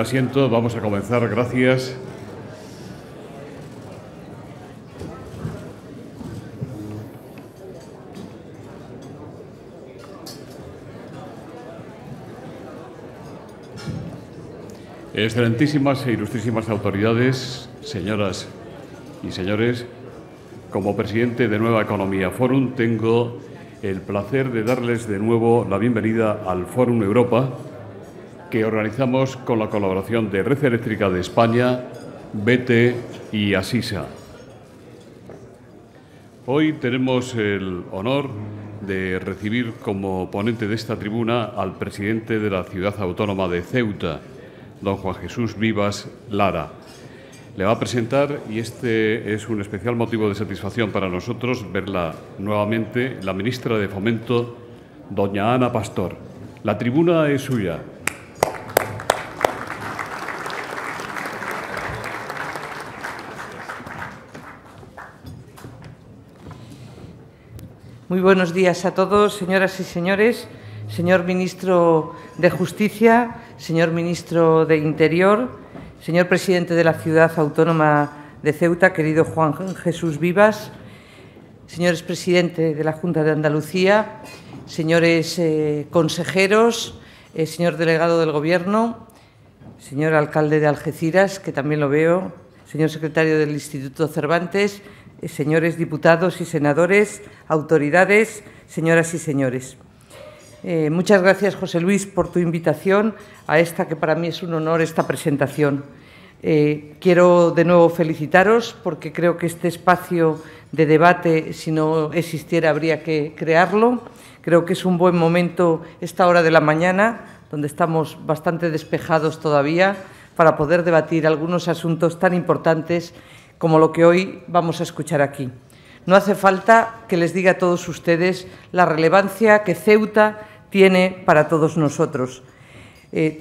asiento, vamos a comenzar. Gracias. Excelentísimas e ilustrísimas autoridades, señoras y señores, como presidente de Nueva Economía Forum, tengo el placer de darles de nuevo la bienvenida al Fórum Europa, que organizamos con la colaboración de Red Eléctrica de España, BT y Asisa. Hoy tenemos el honor de recibir como ponente de esta tribuna al presidente de la ciudad autónoma de Ceuta, don Juan Jesús Vivas Lara. Le va a presentar, y este es un especial motivo de satisfacción para nosotros, verla nuevamente, la ministra de Fomento, doña Ana Pastor. La tribuna es suya. Muy buenos días a todos, señoras y señores, señor ministro de Justicia, señor ministro de Interior, señor presidente de la Ciudad Autónoma de Ceuta, querido Juan Jesús Vivas, señores presidente de la Junta de Andalucía, señores consejeros, señor delegado del Gobierno, señor alcalde de Algeciras, que también lo veo, señor secretario del Instituto Cervantes, señores diputados y senadores, autoridades, señoras y señores. Muchas gracias, José Luis, por tu invitación a esta, que para mí es un honor, esta presentación. Quiero de nuevo felicitaros porque creo que este espacio de debate, si no existiera, habría que crearlo. Creo que es un buen momento esta hora de la mañana, donde estamos bastante despejados todavía, para poder debatir algunos asuntos tan importantes como lo que hoy vamos a escuchar aquí. No hace falta que les diga a todos ustedes la relevancia que Ceuta tiene para todos nosotros.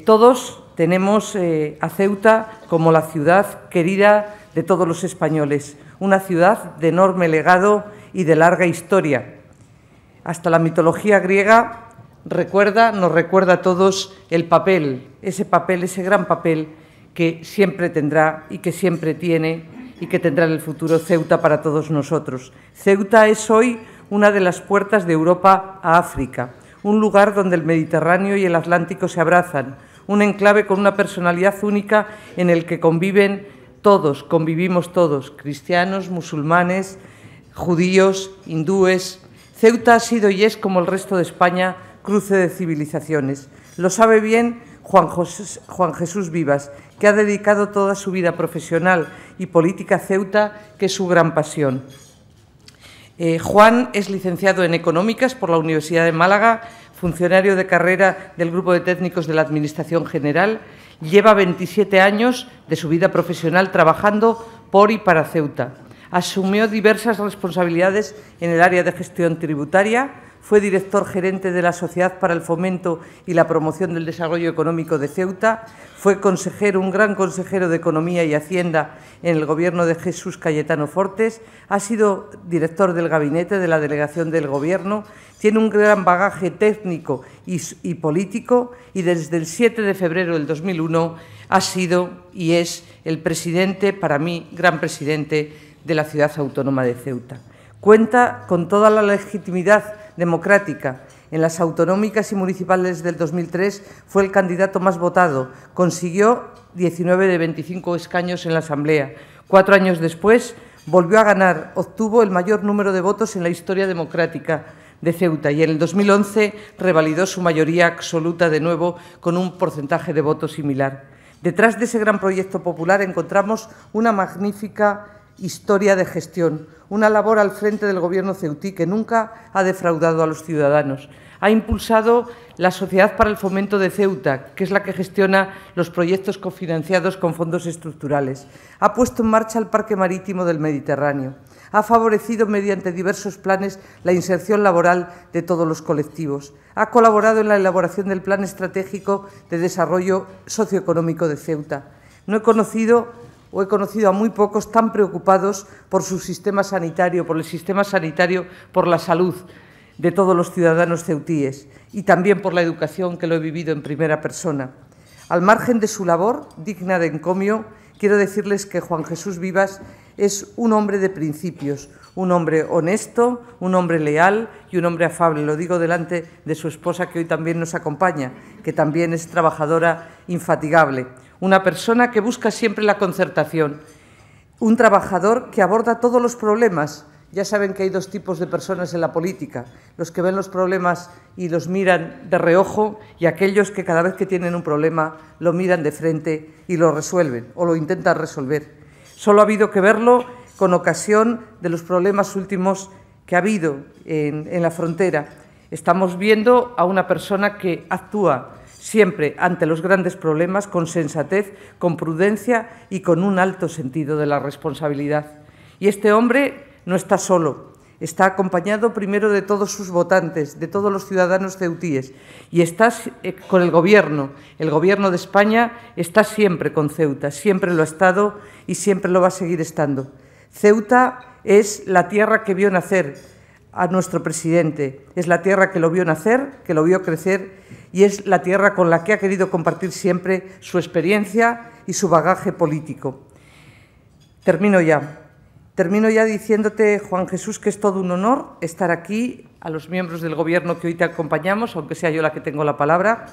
Todos tenemos a Ceuta como la ciudad querida de todos los españoles, una ciudad de enorme legado y de larga historia. Hasta la mitología griega nos recuerda a todos el papel, ese gran papel que siempre tendrá y que siempre tiene y que tendrá en el futuro Ceuta para todos nosotros. Ceuta es hoy una de las puertas de Europa a África, un lugar donde el Mediterráneo y el Atlántico se abrazan, un enclave con una personalidad única en el que convivimos todos, cristianos, musulmanes, judíos, hindúes. Ceuta ha sido y es, como el resto de España, cruce de civilizaciones. Lo sabe bien Juan Jesús Vivas, que ha dedicado toda su vida profesional y política a Ceuta, que es su gran pasión. Juan es licenciado en Económicas por la Universidad de Málaga, funcionario de carrera del Grupo de Técnicos de la Administración General. Lleva 27 años de su vida profesional trabajando por y para Ceuta. Asumió diversas responsabilidades en el área de gestión tributaria. Fue director gerente de la Sociedad para el Fomento y la Promoción del Desarrollo Económico de Ceuta. Fue consejero, un gran consejero de Economía y Hacienda en el Gobierno de Jesús Cayetano Fortes. Ha sido director del gabinete de la Delegación del Gobierno. Tiene un gran bagaje técnico y político, y desde el 7 de febrero del 2001 ha sido y es el presidente, para mí, gran presidente de la Ciudad Autónoma de Ceuta. Cuenta con toda la legitimidad democrática. En las autonómicas y municipales del 2003 fue el candidato más votado. Consiguió 19 de 25 escaños en la Asamblea. 4 años después volvió a ganar, obtuvo el mayor número de votos en la historia democrática de Ceuta, y en el 2011 revalidó su mayoría absoluta de nuevo con un porcentaje de votos similar. Detrás de ese gran proyecto popular encontramos una magnífica historia de gestión, una labor al frente del Gobierno ceutí que nunca ha defraudado a los ciudadanos. Ha impulsado la Sociedad para el Fomento de Ceuta, que es la que gestiona los proyectos cofinanciados con fondos estructurales. Ha puesto en marcha el Parque Marítimo del Mediterráneo. Ha favorecido mediante diversos planes la inserción laboral de todos los colectivos. Ha colaborado en la elaboración del Plan Estratégico de Desarrollo Socioeconómico de Ceuta. He conocido a muy pocos tan preocupados por su sistema sanitario, por el sistema sanitario, por la salud de todos los ciudadanos ceutíes, y también por la educación, que lo he vivido en primera persona. Al margen de su labor, digna de encomio, quiero decirles que Juan Jesús Vivas es un hombre de principios, un hombre honesto, un hombre leal y un hombre afable. Lo digo delante de su esposa, que hoy también nos acompaña, que también es trabajadora infatigable. Una persona que busca siempre la concertación, un trabajador que aborda todos los problemas. Ya saben que hay dos tipos de personas en la política, los que ven los problemas y los miran de reojo y aquellos que cada vez que tienen un problema lo miran de frente y lo resuelven o lo intentan resolver. Solo ha habido que verlo con ocasión de los problemas últimos que ha habido en la frontera. Estamos viendo a una persona que actúa siempre ante los grandes problemas con sensatez, con prudencia y con un alto sentido de la responsabilidad. Y este hombre no está solo, está acompañado primero de todos sus votantes, de todos los ciudadanos ceutíes, y está con el Gobierno. El Gobierno de España está siempre con Ceuta, siempre lo ha estado y siempre lo va a seguir estando. Ceuta es la tierra que vio nacer a nuestro presidente, es la tierra que lo vio nacer, que lo vio crecer y es la tierra con la que ha querido compartir siempre su experiencia y su bagaje político. Termino ya diciéndote, Juan Jesús, que es todo un honor estar aquí, a los miembros del Gobierno que hoy te acompañamos, aunque sea yo la que tengo la palabra,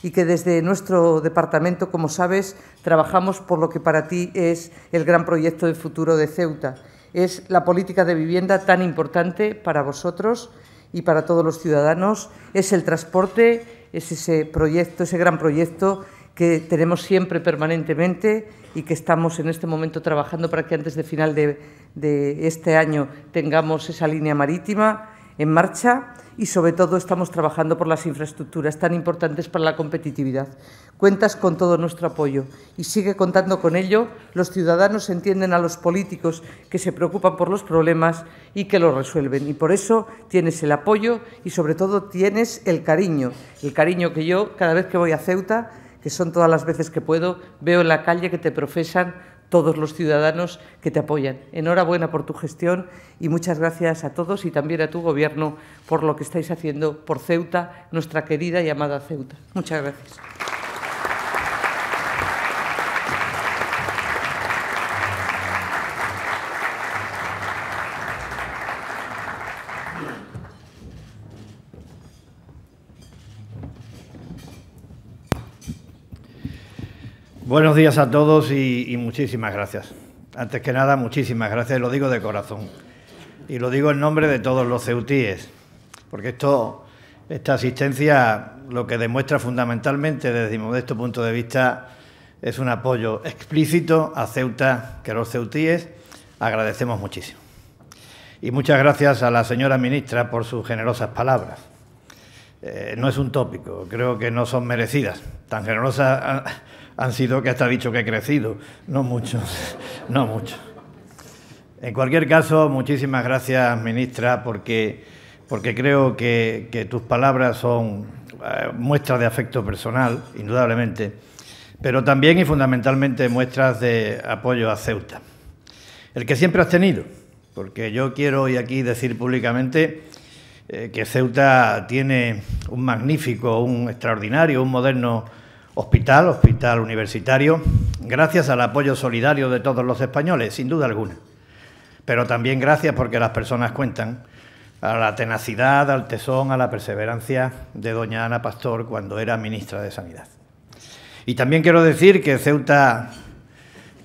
y que desde nuestro departamento, como sabes, trabajamos por lo que para ti es el gran proyecto de futuro de Ceuta. Es la política de vivienda tan importante para vosotros y para todos los ciudadanos. Es el transporte, es ese proyecto, ese gran proyecto que tenemos siempre permanentemente y que estamos en este momento trabajando para que antes de final de este año tengamos esa línea marítima en marcha y, sobre todo, estamos trabajando por las infraestructuras tan importantes para la competitividad. Cuentas con todo nuestro apoyo y sigue contando con ello. Los ciudadanos entienden a los políticos que se preocupan por los problemas y que los resuelven. Y por eso tienes el apoyo y, sobre todo, tienes el cariño que yo, cada vez que voy a Ceuta, que son todas las veces que puedo, veo en la calle que te profesan todos los ciudadanos que te apoyan. Enhorabuena por tu gestión y muchas gracias a todos y también a tu Gobierno por lo que estáis haciendo por Ceuta, nuestra querida y amada Ceuta. Muchas gracias. Buenos días a todos y muchísimas gracias. Antes que nada, muchísimas gracias, lo digo de corazón. Y lo digo en nombre de todos los ceutíes, porque esta asistencia lo que demuestra fundamentalmente, desde mi modesto punto de vista, es un apoyo explícito a Ceuta que los ceutíes agradecemos muchísimo. Y muchas gracias a la señora ministra por sus generosas palabras. No es un tópico, creo que no son merecidas. Tan generosas han sido que hasta ha dicho que he crecido, no mucho, no mucho. En cualquier caso, muchísimas gracias, ministra, porque creo que tus palabras son muestras de afecto personal, indudablemente, pero también y fundamentalmente muestras de apoyo a Ceuta. El que siempre has tenido, porque yo quiero hoy aquí decir públicamente que Ceuta tiene un magnífico, un extraordinario, un moderno hospital universitario, gracias al apoyo solidario de todos los españoles, sin duda alguna. Pero también gracias porque las personas cuentan a la tenacidad, al tesón, a la perseverancia de doña Ana Pastor cuando era ministra de Sanidad. Y también quiero decir que Ceuta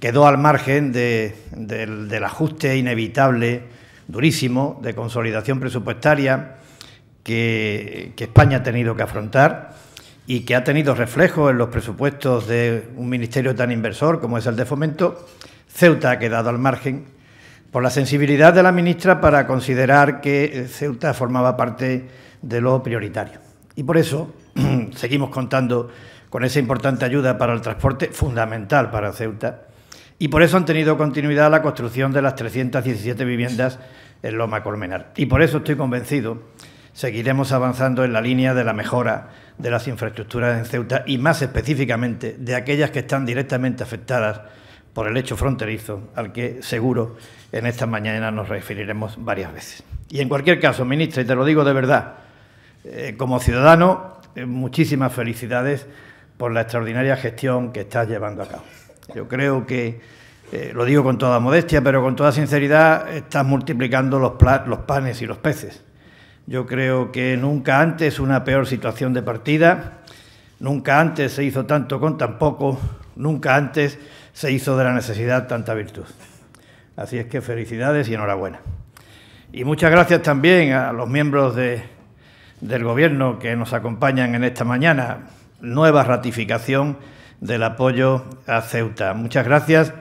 quedó al margen del ajuste inevitable, durísimo, de consolidación presupuestaria que España ha tenido que afrontar y que ha tenido reflejo en los presupuestos de un ministerio tan inversor como es el de Fomento. Ceuta ha quedado al margen por la sensibilidad de la ministra para considerar que Ceuta formaba parte de lo prioritario. Y por eso seguimos contando con esa importante ayuda para el transporte, fundamental para Ceuta, y por eso han tenido continuidad la construcción de las 317 viviendas en Loma Colmenar. Y por eso estoy convencido, seguiremos avanzando en la línea de la mejora de las infraestructuras en Ceuta y más específicamente de aquellas que están directamente afectadas por el hecho fronterizo, al que seguro en esta mañana nos referiremos varias veces. Y en cualquier caso, ministra, y te lo digo de verdad, como ciudadano, muchísimas felicidades por la extraordinaria gestión que estás llevando a cabo. Yo creo que, lo digo con toda modestia, pero con toda sinceridad, estás multiplicando los panes y los peces. Yo creo que nunca antes una peor situación de partida, nunca antes se hizo tanto con tan poco, nunca antes se hizo de la necesidad tanta virtud. Así es que felicidades y enhorabuena. Y muchas gracias también a los miembros del Gobierno que nos acompañan en esta mañana. Nueva ratificación del apoyo a Ceuta. Muchas gracias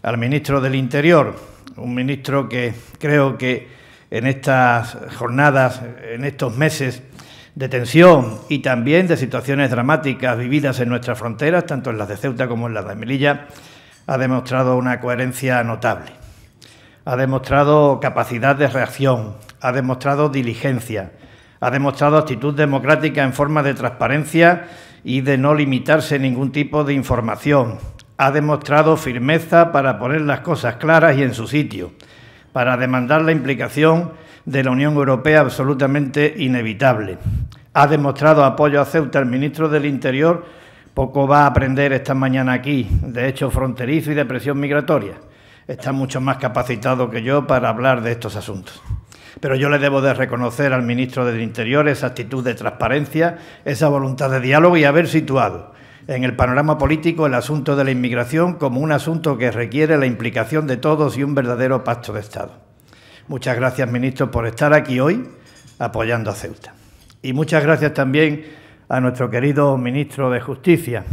al ministro del Interior, un ministro que creo que en estas jornadas, en estos meses de tensión y también de situaciones dramáticas vividas en nuestras fronteras, tanto en las de Ceuta como en las de Melilla, ha demostrado una coherencia notable. Ha demostrado capacidad de reacción, ha demostrado diligencia, ha demostrado actitud democrática en forma de transparencia y de no limitarse ningún tipo de información. Ha demostrado firmeza para poner las cosas claras y en su sitio, para demandar la implicación de la Unión Europea absolutamente inevitable. Ha demostrado apoyo a Ceuta el ministro del Interior. Poco va a aprender esta mañana aquí de hecho fronterizo y de presión migratoria. Está mucho más capacitado que yo para hablar de estos asuntos. Pero yo le debo de reconocer al ministro del Interior esa actitud de transparencia, esa voluntad de diálogo y haber situado en el panorama político el asunto de la inmigración como un asunto que requiere la implicación de todos y un verdadero pacto de Estado. Muchas gracias, ministro, por estar aquí hoy apoyando a Ceuta. Y muchas gracias también a nuestro querido ministro de Justicia.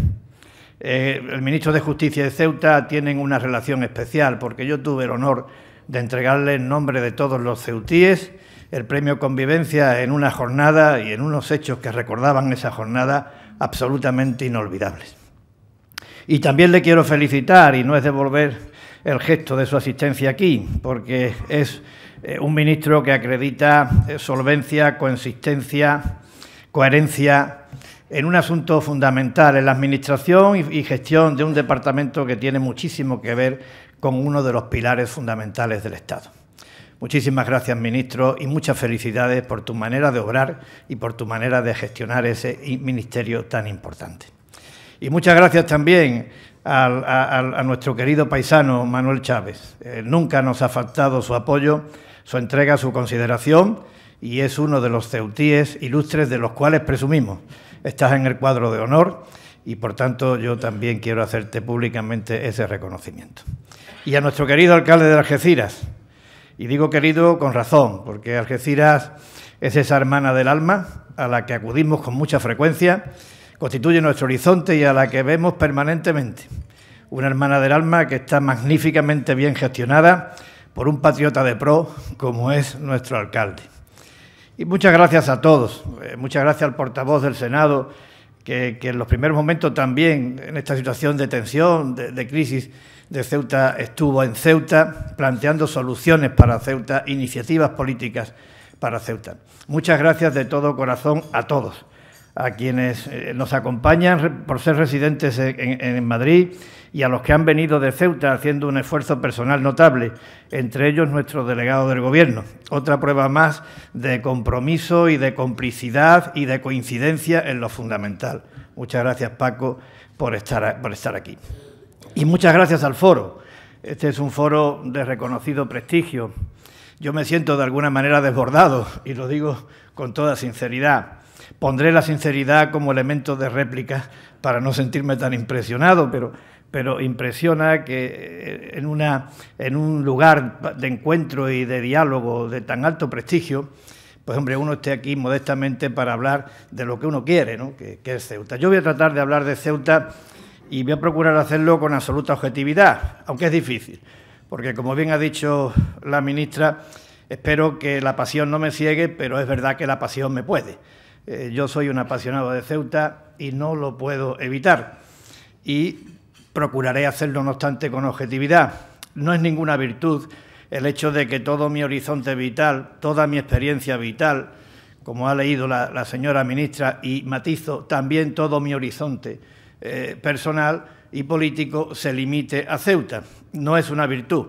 El ministro de Justicia de Ceuta tienen una relación especial porque yo tuve el honor de entregarle en nombre de todos los ceutíes el premio Convivencia en una jornada y en unos hechos que recordaban esa jornada absolutamente inolvidables. Y también le quiero felicitar, y no es devolver el gesto de su asistencia aquí, porque es un ministro que acredita solvencia, consistencia, coherencia en un asunto fundamental en la administración y gestión de un departamento que tiene muchísimo que ver con uno de los pilares fundamentales del Estado. Muchísimas gracias, ministro, y muchas felicidades por tu manera de obrar y por tu manera de gestionar ese ministerio tan importante. Y muchas gracias también a nuestro querido paisano Manuel Chávez. Nunca nos ha faltado su apoyo, su entrega, su consideración, y es uno de los ceutíes ilustres de los cuales presumimos. Estás en el cuadro de honor y, por tanto, yo también quiero hacerte públicamente ese reconocimiento. Y a nuestro querido alcalde de Algeciras, y digo querido con razón, porque Algeciras es esa hermana del alma a la que acudimos con mucha frecuencia, constituye nuestro horizonte y a la que vemos permanentemente. Una hermana del alma que está magníficamente bien gestionada por un patriota de pro como es nuestro alcalde. Y muchas gracias a todos, muchas gracias al portavoz del Senado, que en los primeros momentos también, en esta situación de tensión, de crisis de Ceuta, estuvo en Ceuta planteando soluciones para Ceuta, iniciativas políticas para Ceuta. Muchas gracias de todo corazón a todos, a quienes nos acompañan por ser residentes en Madrid y a los que han venido de Ceuta haciendo un esfuerzo personal notable, entre ellos nuestro delegado del Gobierno. Otra prueba más de compromiso y de complicidad y de coincidencia en lo fundamental. Muchas gracias, Paco, por estar aquí. Y muchas gracias al foro. Este es un foro de reconocido prestigio. Yo me siento de alguna manera desbordado y lo digo con toda sinceridad. Pondré la sinceridad como elemento de réplica para no sentirme tan impresionado, pero impresiona que en un lugar de encuentro y de diálogo de tan alto prestigio, pues hombre, uno esté aquí modestamente para hablar de lo que uno quiere, ¿no? que es Ceuta. Yo voy a tratar de hablar de Ceuta y voy a procurar hacerlo con absoluta objetividad, aunque es difícil, porque como bien ha dicho la ministra, espero que la pasión no me ciegue, pero es verdad que la pasión me puede. Yo soy un apasionado de Ceuta y no lo puedo evitar. Y procuraré hacerlo, no obstante, con objetividad. No es ninguna virtud el hecho de que todo mi horizonte vital, toda mi experiencia vital, como ha leído la señora ministra, y matizo, también todo mi horizonte personal y político se limite a Ceuta. No es una virtud,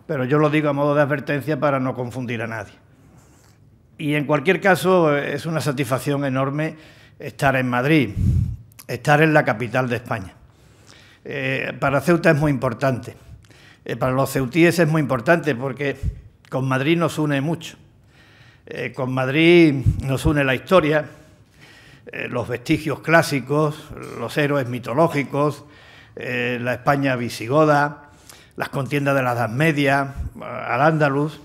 pero yo lo digo a modo de advertencia para no confundir a nadie. Y en cualquier caso es una satisfacción enorme estar en Madrid. estar en la capital de España. Para Ceuta es muy importante. Para los ceutíes es muy importante porque con Madrid nos une mucho. Con Madrid nos une la historia, los vestigios clásicos, los héroes mitológicos, la España visigoda, las contiendas de la Edad Media, Al-Ándalus,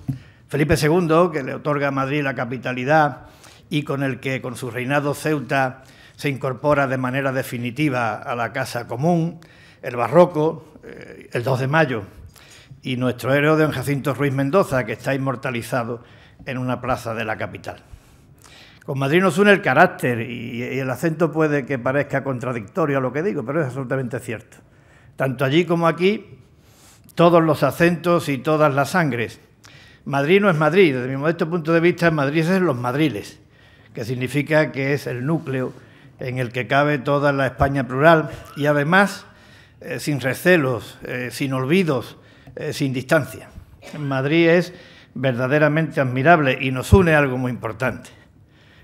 Felipe II, que le otorga a Madrid la capitalidad y con el que, con su reinado, Ceuta se incorpora de manera definitiva a la Casa Común, el Barroco, el 2 de mayo, y nuestro héroe don Jacinto Ruiz Mendoza, que está inmortalizado en una plaza de la capital. Con Madrid nos une el carácter y el acento puede que parezca contradictorio a lo que digo, pero es absolutamente cierto. Tanto allí como aquí, todos los acentos y todas las sangres. Madrid no es Madrid, desde mi modesto punto de vista, Madrid es los madriles, que significa que es el núcleo en el que cabe toda la España plural y además sin recelos, sin olvidos, sin distancia. Madrid es verdaderamente admirable y nos une algo muy importante,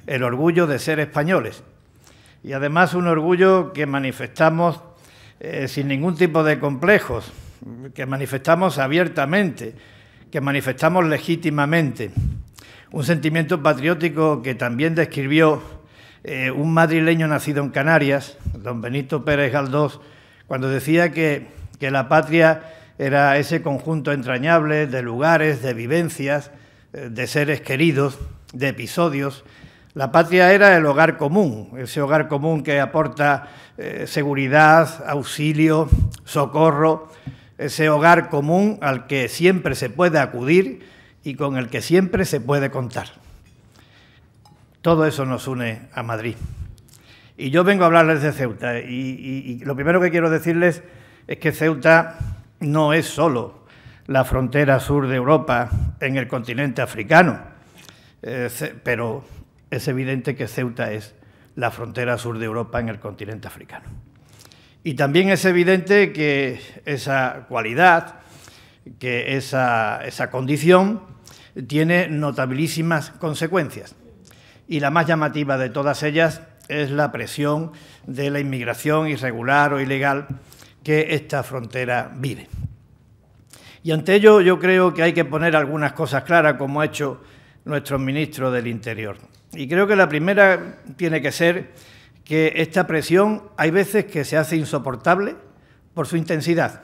el orgullo de ser españoles y además un orgullo que manifestamos sin ningún tipo de complejos, que manifestamos abiertamente, que manifestamos legítimamente. Un sentimiento patriótico que también describió un madrileño nacido en Canarias, don Benito Pérez Galdós, cuando decía que la patria era ese conjunto entrañable de lugares, de vivencias, de seres queridos, de episodios. La patria era el hogar común, ese hogar común que aporta seguridad, auxilio, socorro, ese hogar común al que siempre se puede acudir y con el que siempre se puede contar. Todo eso nos une a Madrid. Y yo vengo a hablarles de Ceuta y lo primero que quiero decirles es que Ceuta no es solo la frontera sur de Europa en el continente africano, pero es evidente que Ceuta es la frontera sur de Europa en el continente africano. Y también es evidente que esa cualidad, que esa condición tiene notabilísimas consecuencias. Y la más llamativa de todas ellas es la presión de la inmigración irregular o ilegal que esta frontera vive. Y ante ello yo creo que hay que poner algunas cosas claras, como ha hecho nuestro ministro del Interior. Y creo que la primera tiene que ser que esta presión hay veces que se hace insoportable por su intensidad.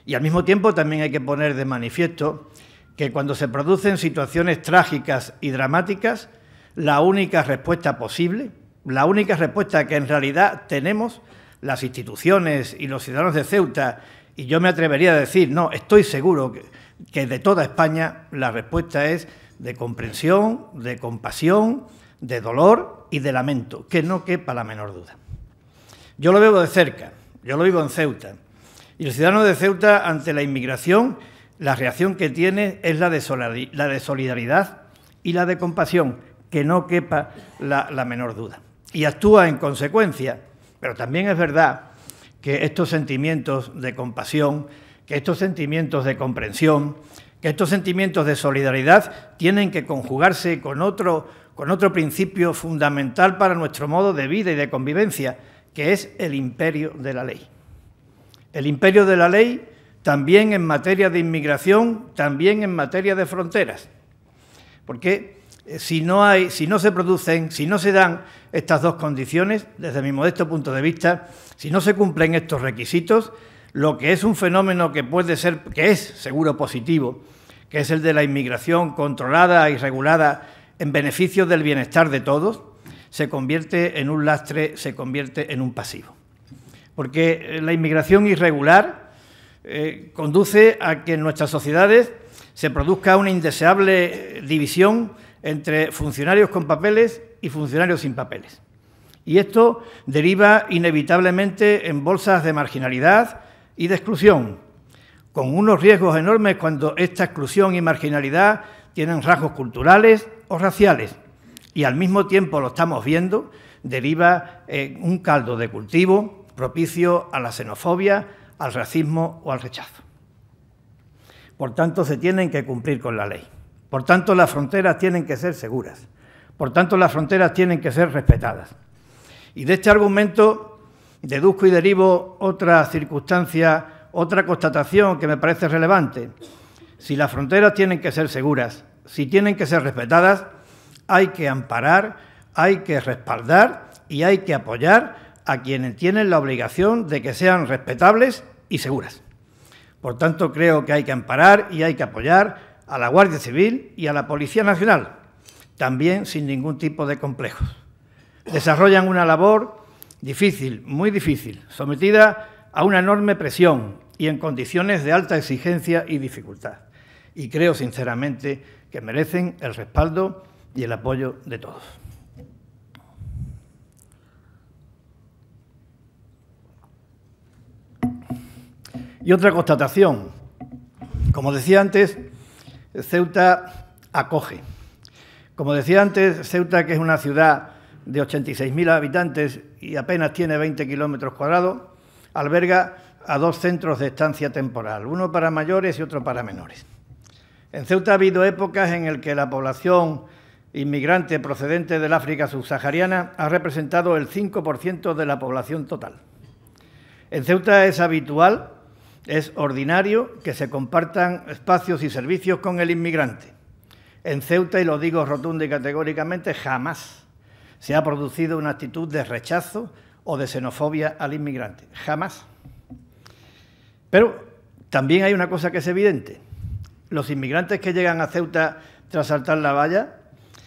Y al mismo tiempo también hay que poner de manifiesto que cuando se producen situaciones trágicas y dramáticas, la única respuesta posible, la única respuesta que en realidad tenemos las instituciones y los ciudadanos de Ceuta, y yo me atrevería a decir, no, estoy seguro que de toda España la respuesta es de comprensión, de compasión, de dolor y de lamento, que no quepa la menor duda. Yo lo veo de cerca, yo lo vivo en Ceuta, y el ciudadano de Ceuta ante la inmigración, la reacción que tiene es la de solidaridad y la de compasión, que no quepa la menor duda. Y actúa en consecuencia, pero también es verdad que estos sentimientos de compasión, que estos sentimientos de comprensión, que estos sentimientos de solidaridad tienen que conjugarse con otro principio fundamental para nuestro modo de vida y de convivencia, que es el imperio de la ley. El imperio de la ley también en materia de inmigración, también en materia de fronteras. Porque si no se dan estas dos condiciones, desde mi modesto punto de vista, si no se cumplen estos requisitos, lo que es un fenómeno que es seguro positivo, que es el de la inmigración controlada y regulada en beneficio del bienestar de todos, se convierte en un lastre, se convierte en un pasivo. Porque la inmigración irregular conduce a que en nuestras sociedades se produzca una indeseable división entre funcionarios con papeles y funcionarios sin papeles. Y esto deriva inevitablemente en bolsas de marginalidad y de exclusión, con unos riesgos enormes cuando esta exclusión y marginalidad tienen rasgos culturales o raciales. Y al mismo tiempo, lo estamos viendo, deriva en un caldo de cultivo propicio a la xenofobia, al racismo o al rechazo. Por tanto, se tienen que cumplir con la ley. Por tanto, las fronteras tienen que ser seguras. Por tanto, las fronteras tienen que ser respetadas. Y de este argumento deduzco y derivo otra circunstancia, otra constatación que me parece relevante. Si las fronteras tienen que ser seguras, si tienen que ser respetadas, hay que amparar, hay que respaldar y hay que apoyar a quienes tienen la obligación de que sean respetables y seguras. Por tanto, creo que hay que amparar y hay que apoyar a la Guardia Civil y a la Policía Nacional, también sin ningún tipo de complejos. Desarrollan una labor difícil, muy difícil, sometida a una enorme presión y en condiciones de alta exigencia y dificultad. Y creo, sinceramente, que merecen el respaldo y el apoyo de todos. Y otra constatación. Como decía antes, Ceuta acoge. Como decía antes, Ceuta, que es una ciudad de 86.000 habitantes y apenas tiene 20 kilómetros cuadrados, alberga a 2 centros de estancia temporal, uno para mayores y otro para menores. En Ceuta ha habido épocas en las que la población inmigrante procedente del África subsahariana ha representado el 5% de la población total. En Ceuta es habitual, es ordinario que se compartan espacios y servicios con el inmigrante. En Ceuta, y lo digo rotunda y categóricamente, jamás se ha producido una actitud de rechazo o de xenofobia al inmigrante. Jamás. Pero también hay una cosa que es evidente. Los inmigrantes que llegan a Ceuta tras saltar la valla,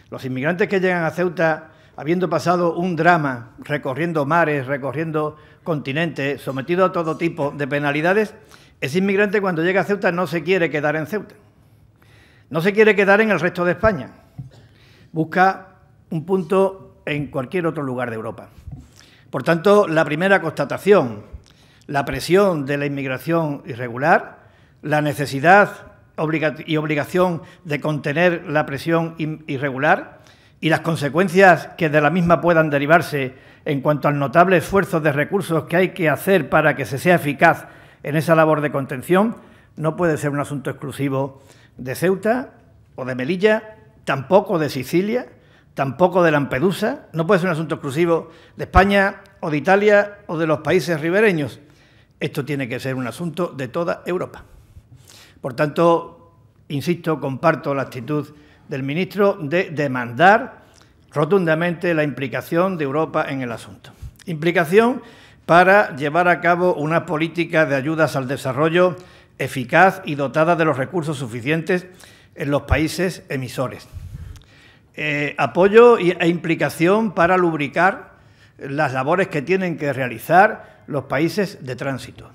los inmigrantes que llegan a Ceuta habiendo pasado un drama, recorriendo mares, recorriendo continentes, sometido a todo tipo de penalidades, ese inmigrante cuando llega a Ceuta no se quiere quedar en Ceuta. No se quiere quedar en el resto de España. Busca un punto en cualquier otro lugar de Europa. Por tanto, la primera constatación, la presión de la inmigración irregular, la necesidad y obligación de contener la presión irregular y las consecuencias que de la misma puedan derivarse en cuanto al notable esfuerzo de recursos que hay que hacer para que se sea eficaz en esa labor de contención, no puede ser un asunto exclusivo de Ceuta o de Melilla, tampoco de Sicilia, tampoco de Lampedusa, no puede ser un asunto exclusivo de España o de Italia o de los países ribereños. Esto tiene que ser un asunto de toda Europa. Por tanto, insisto, comparto la actitud del ministro de demandar rotundamente la implicación de Europa en el asunto. Implicación para llevar a cabo una política de ayudas al desarrollo eficaz y dotada de los recursos suficientes en los países emisores. Apoyo e implicación para lubricar las labores que tienen que realizar los países de tránsito.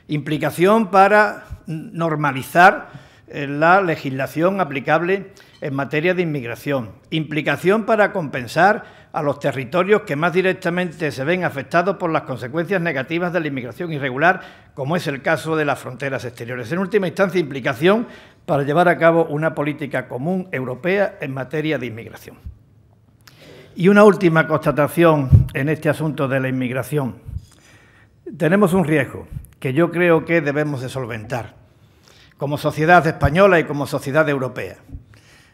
Implicación para normalizar la legislación aplicable en materia de inmigración. Implicación para compensar a los territorios que más directamente se ven afectados por las consecuencias negativas de la inmigración irregular, como es el caso de las fronteras exteriores. En última instancia, implicación para llevar a cabo una política común europea en materia de inmigración. Y una última constatación en este asunto de la inmigración. Tenemos un riesgo que yo creo que debemos de solventar como sociedad española y como sociedad europea.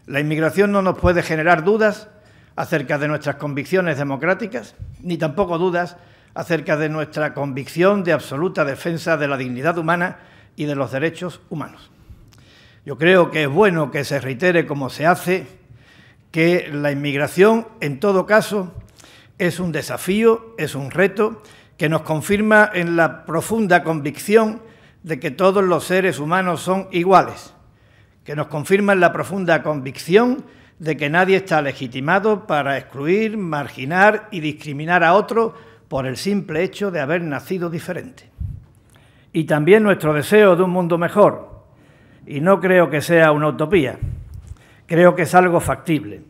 La inmigración no nos puede generar dudas acerca de nuestras convicciones democráticas, ni tampoco dudas acerca de nuestra convicción de absoluta defensa de la dignidad humana y de los derechos humanos. Yo creo que es bueno que se reitere, como se hace, que la inmigración, en todo caso, es un desafío, es un reto que nos confirma en la profunda convicción de que todos los seres humanos son iguales, que nos confirma en la profunda convicción de que nadie está legitimado para excluir, marginar y discriminar a otro por el simple hecho de haber nacido diferente. Y también nuestro deseo de un mundo mejor, y no creo que sea una utopía, creo que es algo factible,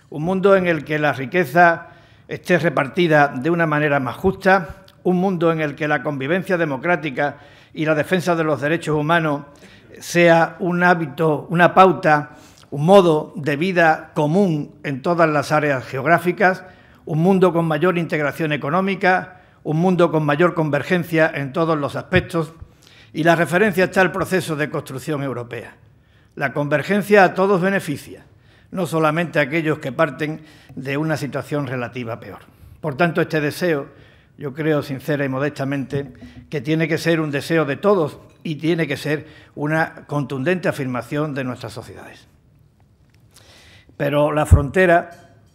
un mundo en el que la riqueza esté repartida de una manera más justa, un mundo en el que la convivencia democrática y la defensa de los derechos humanos sea un hábito, una pauta, un modo de vida común en todas las áreas geográficas, un mundo con mayor integración económica, un mundo con mayor convergencia en todos los aspectos, y la referencia está al proceso de construcción europea. La convergencia a todos beneficia, no solamente a aquellos que parten de una situación relativa peor. Por tanto, este deseo yo creo sincera y modestamente, que tiene que ser un deseo de todos y tiene que ser una contundente afirmación de nuestras sociedades. Pero la frontera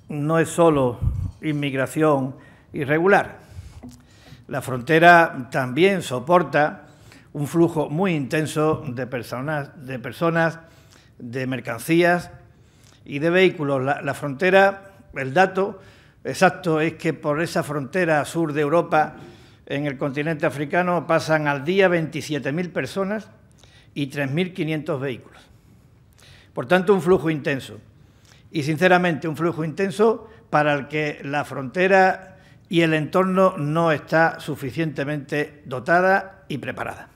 no es solo inmigración irregular. La frontera también soporta un flujo muy intenso de personas, de mercancías y de vehículos. La frontera, el dato exacto es que por esa frontera sur de Europa, en el continente africano, pasan al día 27.000 personas y 3.500 vehículos. Por tanto, un flujo intenso. Y, sinceramente, un flujo intenso para el que la frontera y el entorno no está suficientemente dotada y preparada.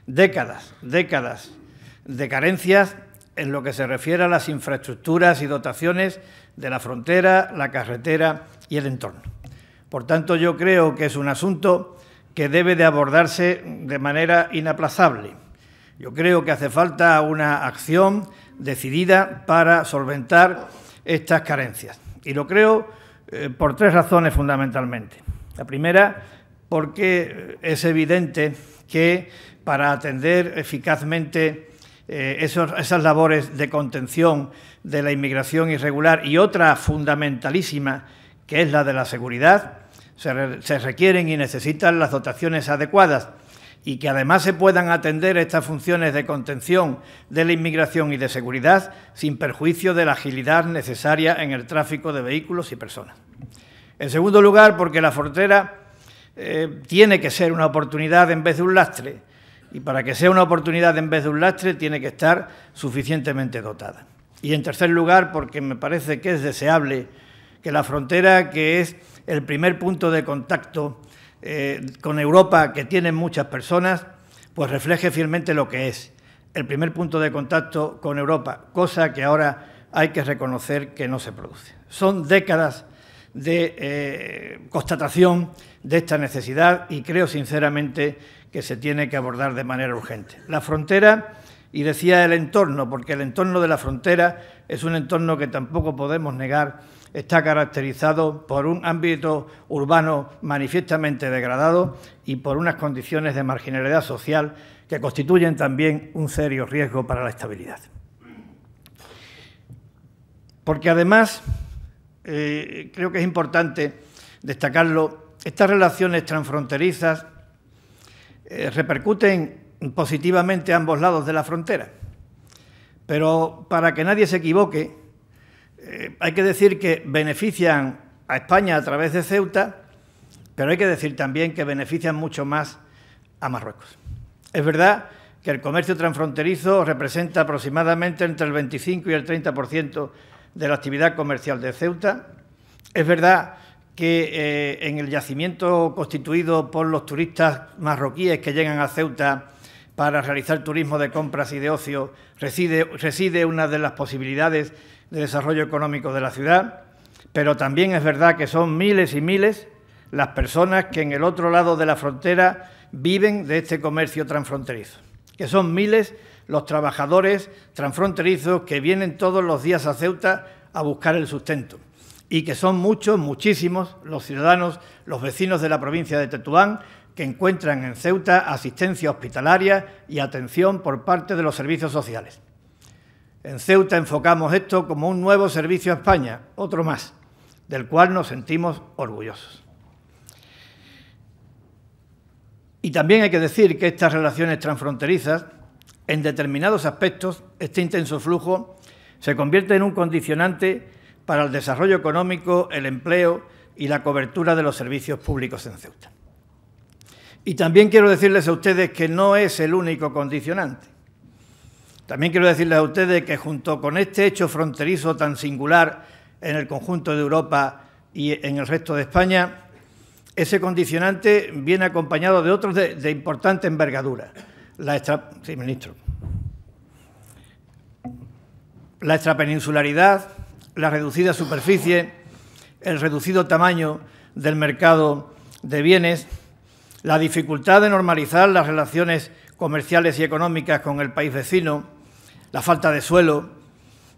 Décadas de carencias en lo que se refiere a las infraestructuras y dotaciones de la frontera, la carretera y el entorno. Por tanto, yo creo que es un asunto que debe de abordarse de manera inaplazable. Yo creo que hace falta una acción decidida para solventar estas carencias. Y lo creo por tres razones fundamentalmente. La primera, porque es evidente que para atender eficazmente esas labores de contención de la inmigración irregular y otra fundamentalísima, que es la de la seguridad, se requieren y necesitan las dotaciones adecuadas y que además se puedan atender estas funciones de contención de la inmigración y de seguridad sin perjuicio de la agilidad necesaria en el tráfico de vehículos y personas. En segundo lugar, porque la frontera tiene que ser una oportunidad en vez de un lastre, y para que sea una oportunidad en vez de un lastre tiene que estar suficientemente dotada. Y en tercer lugar, porque me parece que es deseable que la frontera, que es el primer punto de contacto con Europa que tienen muchas personas, pues refleje fielmente lo que es el primer punto de contacto con Europa, cosa que ahora hay que reconocer que no se produce. Son décadas de constatación de esta necesidad y creo sinceramente que se tiene que abordar de manera urgente. La frontera, y decía el entorno, porque el entorno de la frontera es un entorno que tampoco podemos negar, está caracterizado por un ámbito urbano manifiestamente degradado y por unas condiciones de marginalidad social que constituyen también un serio riesgo para la estabilidad. Porque además, creo que es importante destacarlo, estas relaciones transfronterizas repercuten positivamente a ambos lados de la frontera. Pero para que nadie se equivoque, hay que decir que benefician a España a través de Ceuta, pero hay que decir también que benefician mucho más a Marruecos. Es verdad que el comercio transfronterizo representa aproximadamente entre el 25 y el 30% de la actividad comercial de Ceuta. Es verdad que en el yacimiento constituido por los turistas marroquíes que llegan a Ceuta para realizar turismo de compras y de ocio reside una de las posibilidades de desarrollo económico de la ciudad, pero también es verdad que son miles y miles las personas que en el otro lado de la frontera viven de este comercio transfronterizo, que son miles los trabajadores transfronterizos que vienen todos los días a Ceuta a buscar el sustento y que son muchos, muchísimos los ciudadanos, los vecinos de la provincia de Tetuán que encuentran en Ceuta asistencia hospitalaria y atención por parte de los servicios sociales. En Ceuta enfocamos esto como un nuevo servicio a España, otro más, del cual nos sentimos orgullosos. Y también hay que decir que estas relaciones transfronterizas, en determinados aspectos, este intenso flujo se convierte en un condicionante para el desarrollo económico, el empleo y la cobertura de los servicios públicos en Ceuta. Y también quiero decirles a ustedes que no es el único condicionante. También quiero decirles a ustedes que junto con este hecho fronterizo tan singular en el conjunto de Europa y en el resto de España, ese condicionante viene acompañado de otros de importante envergadura. La extrapeninsularidad, la reducida superficie, el reducido tamaño del mercado de bienes, la dificultad de normalizar las relaciones comerciales y económicas con el país vecino, la falta de suelo,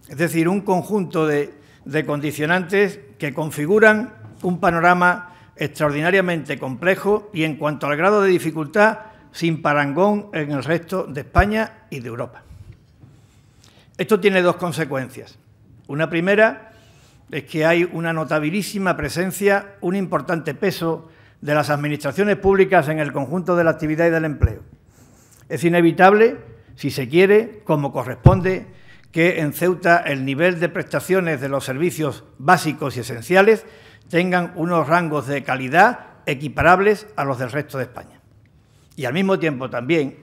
es decir, un conjunto de condicionantes que configuran un panorama extraordinariamente complejo y, en cuanto al grado de dificultad, sin parangón en el resto de España y de Europa. Esto tiene dos consecuencias. Una primera es que hay una notabilísima presencia, un importante peso de las administraciones públicas en el conjunto de la actividad y del empleo. Es inevitable, si se quiere, como corresponde, que en Ceuta el nivel de prestaciones de los servicios básicos y esenciales tengan unos rangos de calidad equiparables a los del resto de España. Y al mismo tiempo también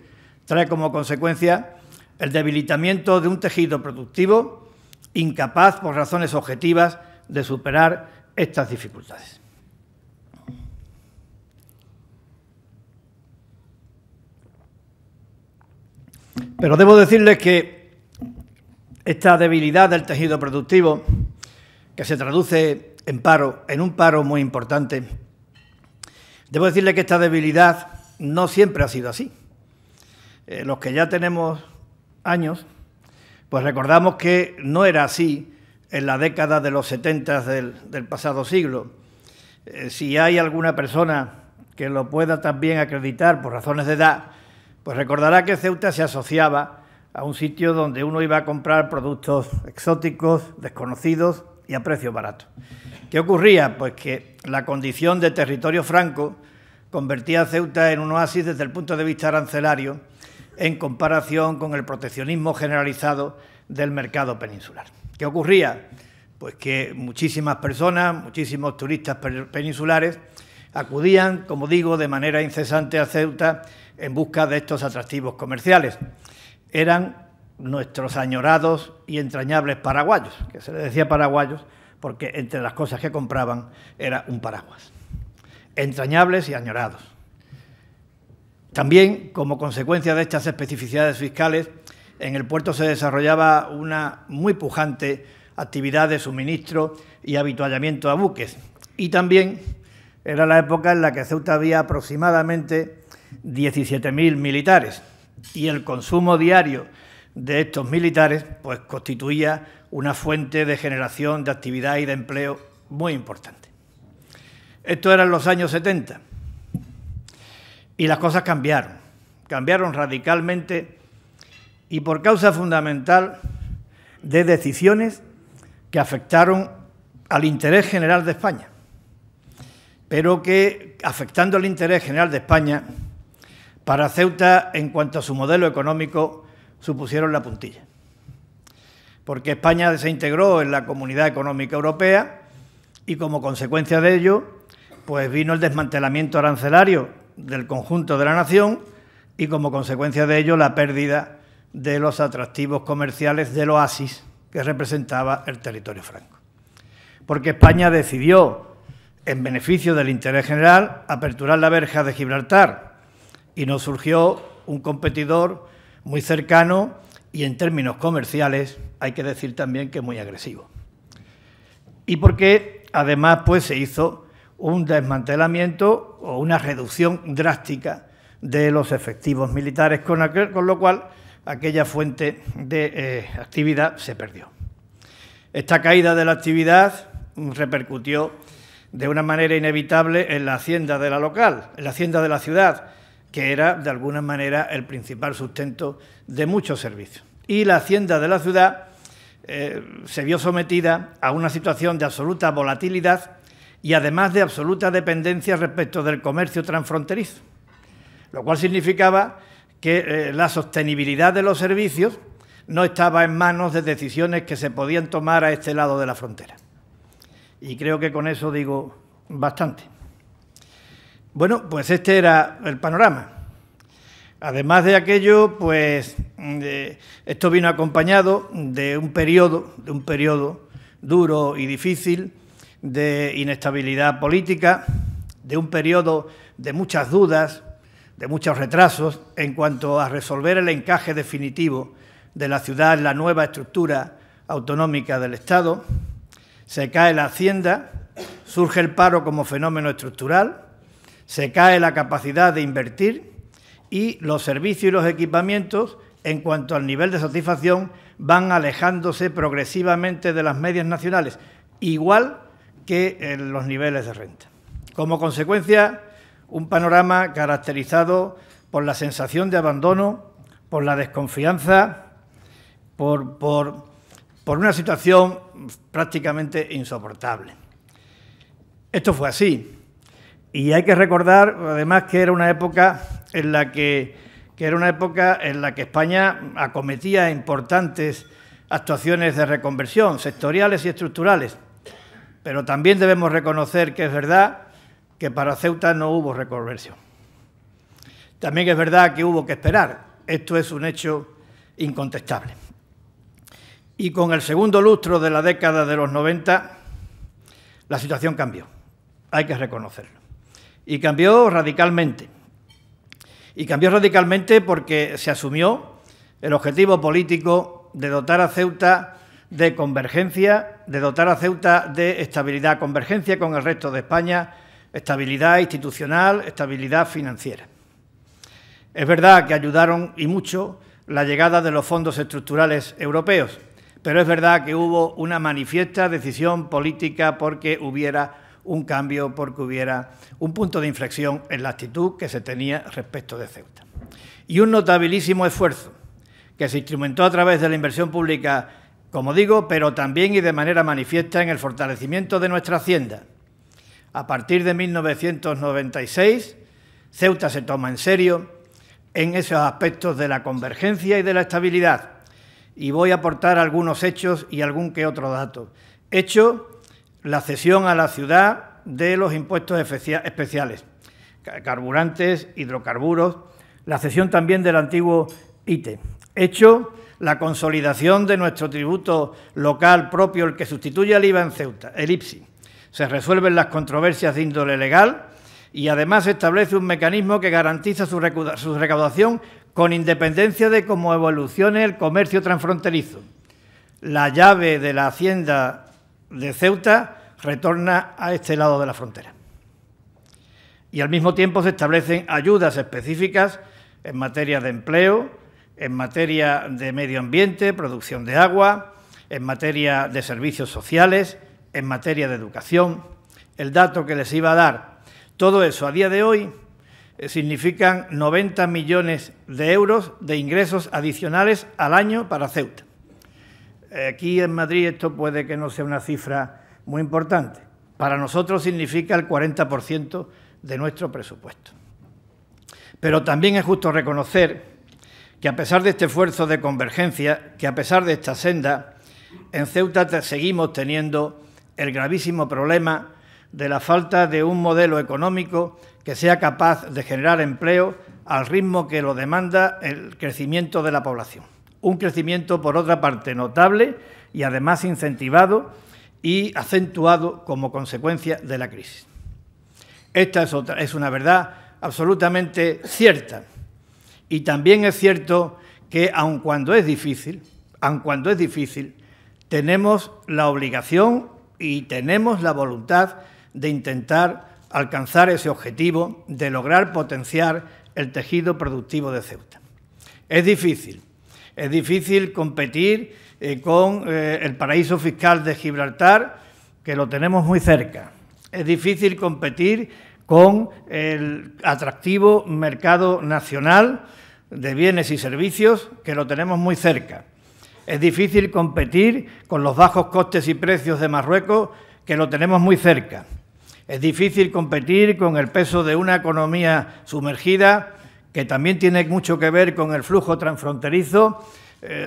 trae como consecuencia el debilitamiento de un tejido productivo incapaz, por razones objetivas, de superar estas dificultades. Pero debo decirles que esta debilidad del tejido productivo, que se traduce en un paro muy importante, debo decirles que esta debilidad no siempre ha sido así. Los que ya tenemos años, pues recordamos que no era así en la década de los 70 del pasado siglo. Si hay alguna persona que lo pueda también acreditar por razones de edad, pues recordará que Ceuta se asociaba a un sitio donde uno iba a comprar productos exóticos, desconocidos y a precio barato. ¿Qué ocurría? Pues que la condición de territorio franco convertía a Ceuta en un oasis desde el punto de vista arancelario en comparación con el proteccionismo generalizado del mercado peninsular. ¿Qué ocurría? Pues que muchísimas personas, muchísimos turistas peninsulares acudían, como digo, de manera incesante a Ceuta en busca de estos atractivos comerciales. Eran nuestros añorados y entrañables paraguayos, que se les decía paraguayos porque entre las cosas que compraban era un paraguas. Entrañables y añorados. También, como consecuencia de estas especificidades fiscales, en el puerto se desarrollaba una muy pujante actividad de suministro y avituallamiento a buques. Y también era la época en la que Ceuta había aproximadamente 17.000 militares y el consumo diario de estos militares pues constituía una fuente de generación de actividad y de empleo muy importante. Esto era en los años 70 y las cosas cambiaron radicalmente y por causa fundamental de decisiones que afectaron al interés general de España, pero que, afectando al interés general de España, para Ceuta, en cuanto a su modelo económico, supusieron la puntilla. Porque España se integró en la Comunidad Económica Europea y, como consecuencia de ello, pues vino el desmantelamiento arancelario del conjunto de la nación y, como consecuencia de ello, la pérdida de los atractivos comerciales del oasis que representaba el territorio franco. Porque España decidió, en beneficio del interés general, aperturar la verja de Gibraltar y nos surgió un competidor muy cercano y, en términos comerciales, hay que decir también que muy agresivo. Y porque, además, pues se hizo un desmantelamiento o una reducción drástica de los efectivos militares, con lo cual aquella fuente de actividad se perdió. Esta caída de la actividad repercutió de una manera inevitable en la hacienda de la local, en la hacienda de la ciudad, que era, de alguna manera, el principal sustento de muchos servicios. Y la hacienda de la ciudad se vio sometida a una situación de absoluta volatilidad y, además, de absoluta dependencia respecto del comercio transfronterizo, lo cual significaba que la sostenibilidad de los servicios no estaba en manos de decisiones que se podían tomar a este lado de la frontera. Y creo que con eso digo bastante. Bueno, pues este era el panorama. Además de aquello, pues esto vino acompañado de un periodo duro y difícil de inestabilidad política, de un periodo de muchas dudas, de muchos retrasos en cuanto a resolver el encaje definitivo de la ciudad en la nueva estructura autonómica del Estado. Se cae la hacienda, surge el paro como fenómeno estructural, se cae la capacidad de invertir y los servicios y los equipamientos, en cuanto al nivel de satisfacción, van alejándose progresivamente de las medias nacionales, igual que en los niveles de renta. Como consecuencia, un panorama caracterizado por la sensación de abandono, por la desconfianza, por una situación prácticamente insoportable. Esto fue así. Y hay que recordar, además, que era una época en la que España acometía importantes actuaciones de reconversión, sectoriales y estructurales. Pero también debemos reconocer que es verdad que para Ceuta no hubo reconversión. También es verdad que hubo que esperar. Esto es un hecho incontestable. Y con el segundo lustro de la década de los 90, la situación cambió. Hay que reconocerlo. Y cambió radicalmente. Y cambió radicalmente porque se asumió el objetivo político de dotar a Ceuta de convergencia, de dotar a Ceuta de estabilidad, convergencia con el resto de España, estabilidad institucional, estabilidad financiera. Es verdad que ayudaron y mucho la llegada de los fondos estructurales europeos, pero es verdad que hubo una manifiesta decisión política porque hubiera un cambio, porque hubiera un punto de inflexión en la actitud que se tenía respecto de Ceuta. Y un notabilísimo esfuerzo que se instrumentó a través de la inversión pública, como digo, pero también y de manera manifiesta en el fortalecimiento de nuestra hacienda. A partir de 1996, Ceuta se toma en serio en esos aspectos de la convergencia y de la estabilidad. Y voy a aportar algunos hechos y algún que otro dato. Hecho, la cesión a la ciudad de los impuestos especiales, carburantes, hidrocarburos, la cesión también del antiguo ITE. Hecho, la consolidación de nuestro tributo local propio, el que sustituye al IVA en Ceuta, el IPSI. Se resuelven las controversias de índole legal y además se establece un mecanismo que garantiza su recaudación con independencia de cómo evolucione el comercio transfronterizo. La llave de la hacienda de Ceuta retorna a este lado de la frontera. Y al mismo tiempo se establecen ayudas específicas en materia de empleo, en materia de medio ambiente, producción de agua, en materia de servicios sociales, en materia de educación. El dato que les iba a dar, todo eso a día de hoy significan 90 millones de euros de ingresos adicionales al año para Ceuta. Aquí en Madrid esto puede que no sea una cifra muy importante. Para nosotros significa el 40% de nuestro presupuesto. Pero también es justo reconocer que a pesar de este esfuerzo de convergencia, que a pesar de esta senda, en Ceuta seguimos teniendo el gravísimo problema de la falta de un modelo económico que sea capaz de generar empleo al ritmo que lo demanda el crecimiento de la población. Un crecimiento, por otra parte, notable y además incentivado y acentuado como consecuencia de la crisis. Esta es una verdad absolutamente cierta. Y también es cierto que, aun cuando es difícil, tenemos la obligación y tenemos la voluntad de intentar alcanzar ese objetivo de lograr potenciar el tejido productivo de Ceuta. Es difícil competir con el paraíso fiscal de Gibraltar, que lo tenemos muy cerca. Es difícil competir con el atractivo mercado nacional de bienes y servicios, que lo tenemos muy cerca. Es difícil competir con los bajos costes y precios de Marruecos, que lo tenemos muy cerca. Es difícil competir con el peso de una economía sumergida, que también tiene mucho que ver con el flujo transfronterizo,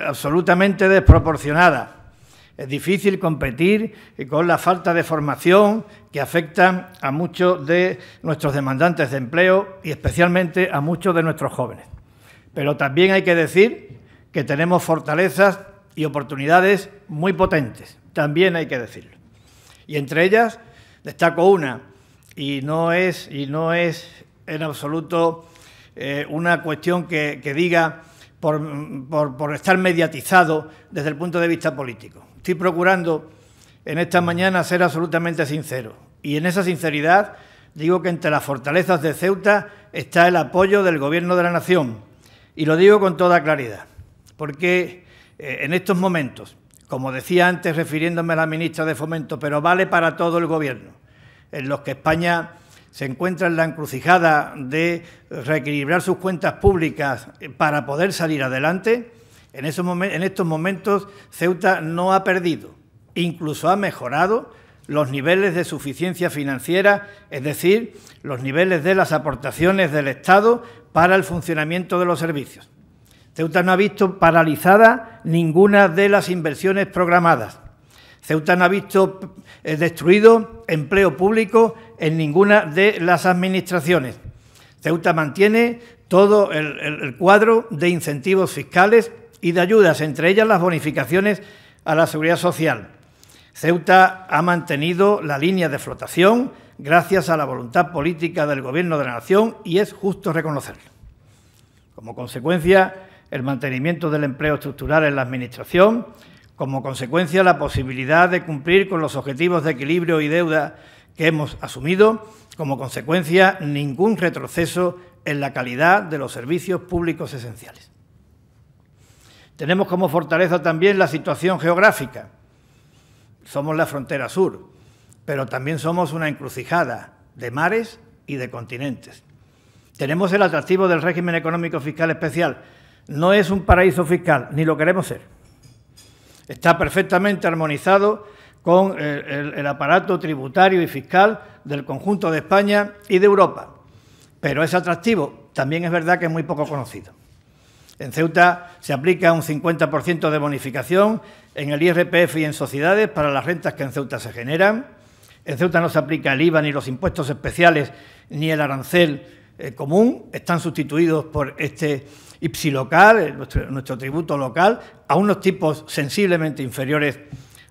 absolutamente desproporcionada. Es difícil competir con la falta de formación que afecta a muchos de nuestros demandantes de empleo y especialmente a muchos de nuestros jóvenes. Pero también hay que decir que tenemos fortalezas y oportunidades muy potentes, también hay que decirlo. Y entre ellas destaco una, y no es en absoluto una cuestión que diga por estar mediatizado desde el punto de vista político. Estoy procurando en esta mañana ser absolutamente sincero, y en esa sinceridad digo que entre las fortalezas de Ceuta está el apoyo del Gobierno de la Nación, y lo digo con toda claridad, porque en estos momentos, como decía antes refiriéndome a la ministra de Fomento, pero vale para todo el Gobierno, en los que España se encuentra en la encrucijada de reequilibrar sus cuentas públicas para poder salir adelante, en estos momentos Ceuta no ha perdido, incluso ha mejorado los niveles de suficiencia financiera, es decir, los niveles de las aportaciones del Estado para el funcionamiento de los servicios. Ceuta no ha visto paralizada ninguna de las inversiones programadas. Ceuta no ha visto destruido empleo público en ninguna de las administraciones. Ceuta mantiene todo el cuadro de incentivos fiscales y de ayudas, entre ellas las bonificaciones a la seguridad social. Ceuta ha mantenido la línea de flotación gracias a la voluntad política del Gobierno de la Nación y es justo reconocerlo. Como consecuencia, el mantenimiento del empleo estructural en la Administración, como consecuencia, la posibilidad de cumplir con los objetivos de equilibrio y deuda que hemos asumido, como consecuencia, ningún retroceso en la calidad de los servicios públicos esenciales. Tenemos como fortaleza también la situación geográfica. Somos la frontera sur, pero también somos una encrucijada de mares y de continentes. Tenemos el atractivo del régimen económico fiscal especial. No es un paraíso fiscal, ni lo queremos ser. Está perfectamente armonizado con el aparato tributario y fiscal del conjunto de España y de Europa. Pero es atractivo, también es verdad que es muy poco conocido. En Ceuta se aplica un 50% de bonificación en el IRPF y en sociedades para las rentas que en Ceuta se generan. En Ceuta no se aplica el IVA, ni los impuestos especiales, ni el arancel común. Están sustituidos por este IPSI local, nuestro tributo local, a unos tipos sensiblemente inferiores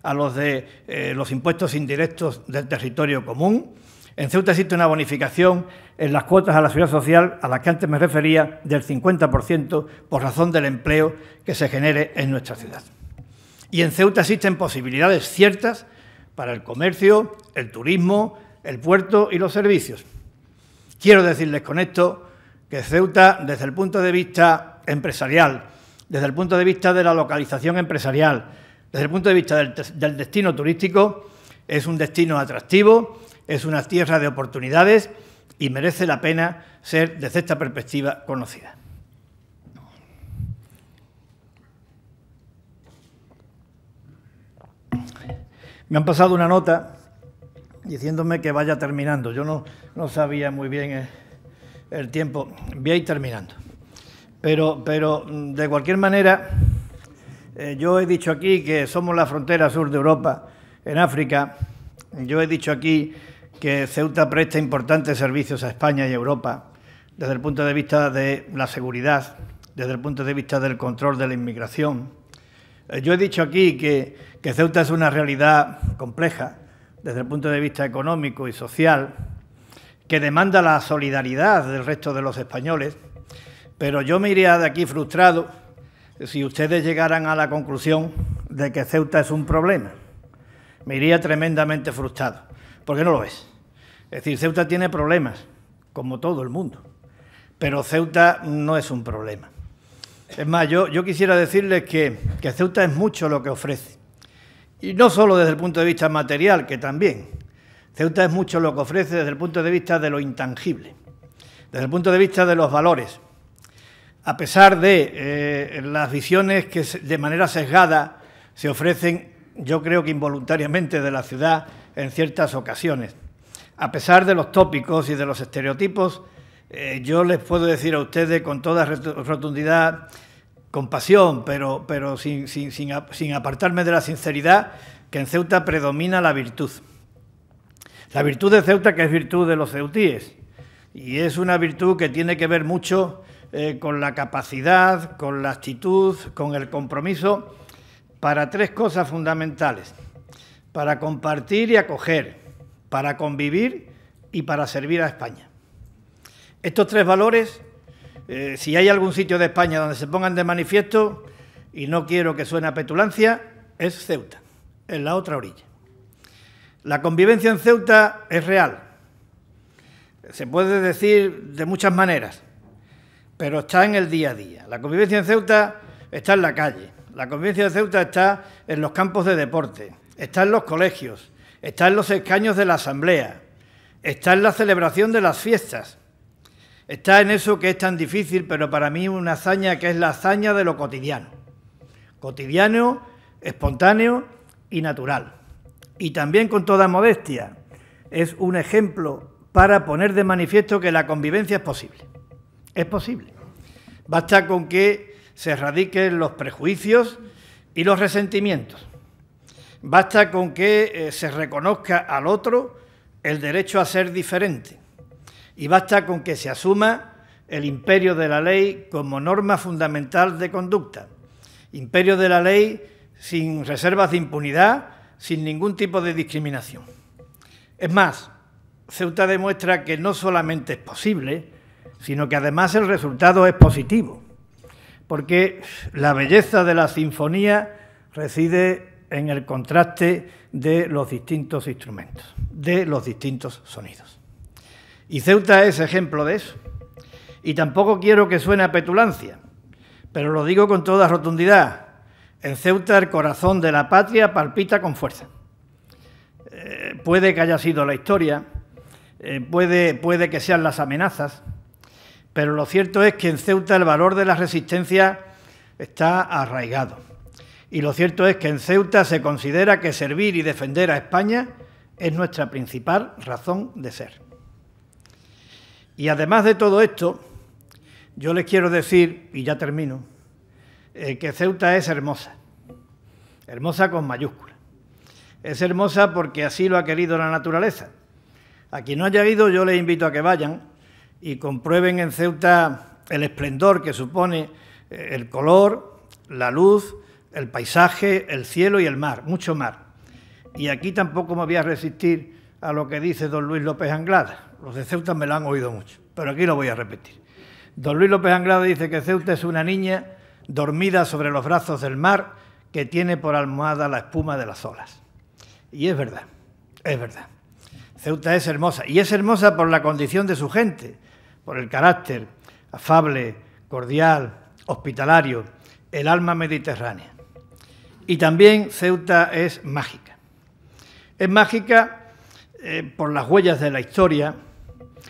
a los de los impuestos indirectos del territorio común. En Ceuta existe una bonificación en las cuotas a la seguridad social, a las que antes me refería, del 50% por razón del empleo que se genere en nuestra ciudad. Y en Ceuta existen posibilidades ciertas para el comercio, el turismo, el puerto y los servicios. Quiero decirles con esto que Ceuta, desde el punto de vista empresarial, desde el punto de vista de la localización empresarial, desde el punto de vista del destino turístico, es un destino atractivo, es una tierra de oportunidades y merece la pena ser, desde esta perspectiva, conocida. Me han pasado una nota diciéndome que vaya terminando. Yo no sabía muy bien el tiempo. Voy a ir terminando. Pero de cualquier manera, yo he dicho aquí que somos la frontera sur de Europa, en África. Yo he dicho aquí que Ceuta presta importantes servicios a España y Europa desde el punto de vista de la seguridad, desde el punto de vista del control de la inmigración. Yo he dicho aquí que Ceuta es una realidad compleja desde el punto de vista económico y social, que demanda la solidaridad del resto de los españoles, pero yo me iría de aquí frustrado si ustedes llegaran a la conclusión de que Ceuta es un problema. Me iría tremendamente frustrado, porque no lo es. Es decir, Ceuta tiene problemas, como todo el mundo, pero Ceuta no es un problema. Es más, yo quisiera decirles que Ceuta es mucho lo que ofrece. Y no solo desde el punto de vista material, que también. Ceuta es mucho lo que ofrece desde el punto de vista de lo intangible, desde el punto de vista de los valores. A pesar de las visiones que de manera sesgada se ofrecen, yo creo que involuntariamente, de la ciudad en ciertas ocasiones. A pesar de los tópicos y de los estereotipos, yo les puedo decir a ustedes con toda rotundidad, con pasión, pero sin apartarme de la sinceridad, que en Ceuta predomina la virtud. La virtud de Ceuta, que es virtud de los ceutíes, y es una virtud que tiene que ver mucho con la capacidad, con la actitud, con el compromiso, para tres cosas fundamentales: para compartir y acoger, para convivir y para servir a España. Estos tres valores, si hay algún sitio de España donde se pongan de manifiesto, y no quiero que suene a petulancia, es Ceuta, en la otra orilla. La convivencia en Ceuta es real. Se puede decir de muchas maneras, pero está en el día a día. La convivencia en Ceuta está en la calle. La convivencia de Ceuta está en los campos de deporte, está en los colegios, está en los escaños de la Asamblea, está en la celebración de las fiestas, está en eso que es tan difícil, pero para mí una hazaña que es la hazaña de lo cotidiano, espontáneo y natural. Y también, con toda modestia, es un ejemplo para poner de manifiesto que la convivencia es posible. Es posible. Basta con que se erradiquen los prejuicios y los resentimientos. Basta con que se reconozca al otro el derecho a ser diferente. Y basta con que se asuma el imperio de la ley como norma fundamental de conducta. Imperio de la ley sin reservas de impunidad, sin ningún tipo de discriminación. Es más, Ceuta demuestra que no solamente es posible, sino que además el resultado es positivo, porque la belleza de la sinfonía reside en el contraste de los distintos instrumentos, de los distintos sonidos. Y Ceuta es ejemplo de eso. Y tampoco quiero que suene a petulancia, pero lo digo con toda rotundidad. En Ceuta el corazón de la patria palpita con fuerza. Puede que haya sido la historia, puede que sean las amenazas, pero lo cierto es que en Ceuta el valor de la resistencia está arraigado. Y lo cierto es que en Ceuta se considera que servir y defender a España es nuestra principal razón de ser. Y además de todo esto, yo les quiero decir, y ya termino, que Ceuta es hermosa, hermosa con mayúscula. Es hermosa porque así lo ha querido la naturaleza. A quien no haya ido, yo les invito a que vayan y comprueben en Ceuta el esplendor que supone el color, la luz, el paisaje, el cielo y el mar, mucho mar. Y aquí tampoco me voy a resistir a lo que dice don Luis López Anglada. Los de Ceuta me lo han oído mucho, pero aquí lo voy a repetir. Don Luis López Anglada dice que Ceuta es una niña dormida sobre los brazos del mar que tiene por almohada la espuma de las olas. Y es verdad, es verdad. Ceuta es hermosa, y es hermosa por la condición de su gente, por el carácter afable, cordial, hospitalario, el alma mediterránea. Y también Ceuta es mágica. Es mágica por las huellas de la historia,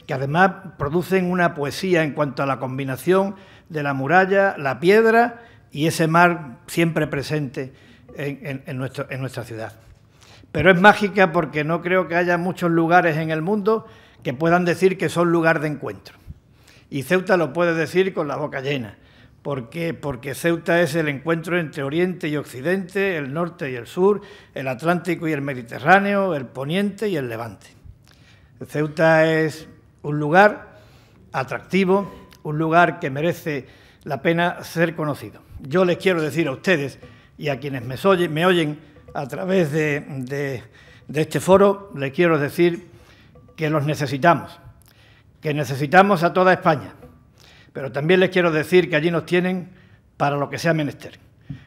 que además producen una poesía en cuanto a la combinación de la muralla, la piedra y ese mar siempre presente en nuestra ciudad. Pero es mágica porque no creo que haya muchos lugares en el mundo que puedan decir que son lugar de encuentro. Y Ceuta lo puede decir con la boca llena, porque Ceuta es el encuentro entre Oriente y Occidente, el norte y el sur, el Atlántico y el Mediterráneo, el Poniente y el Levante. Ceuta es un lugar atractivo, un lugar que merece la pena ser conocido. Yo les quiero decir a ustedes y a quienes me oyen a través de este foro, les quiero decir que los necesitamos, que necesitamos a toda España, pero también les quiero decir que allí nos tienen para lo que sea menester,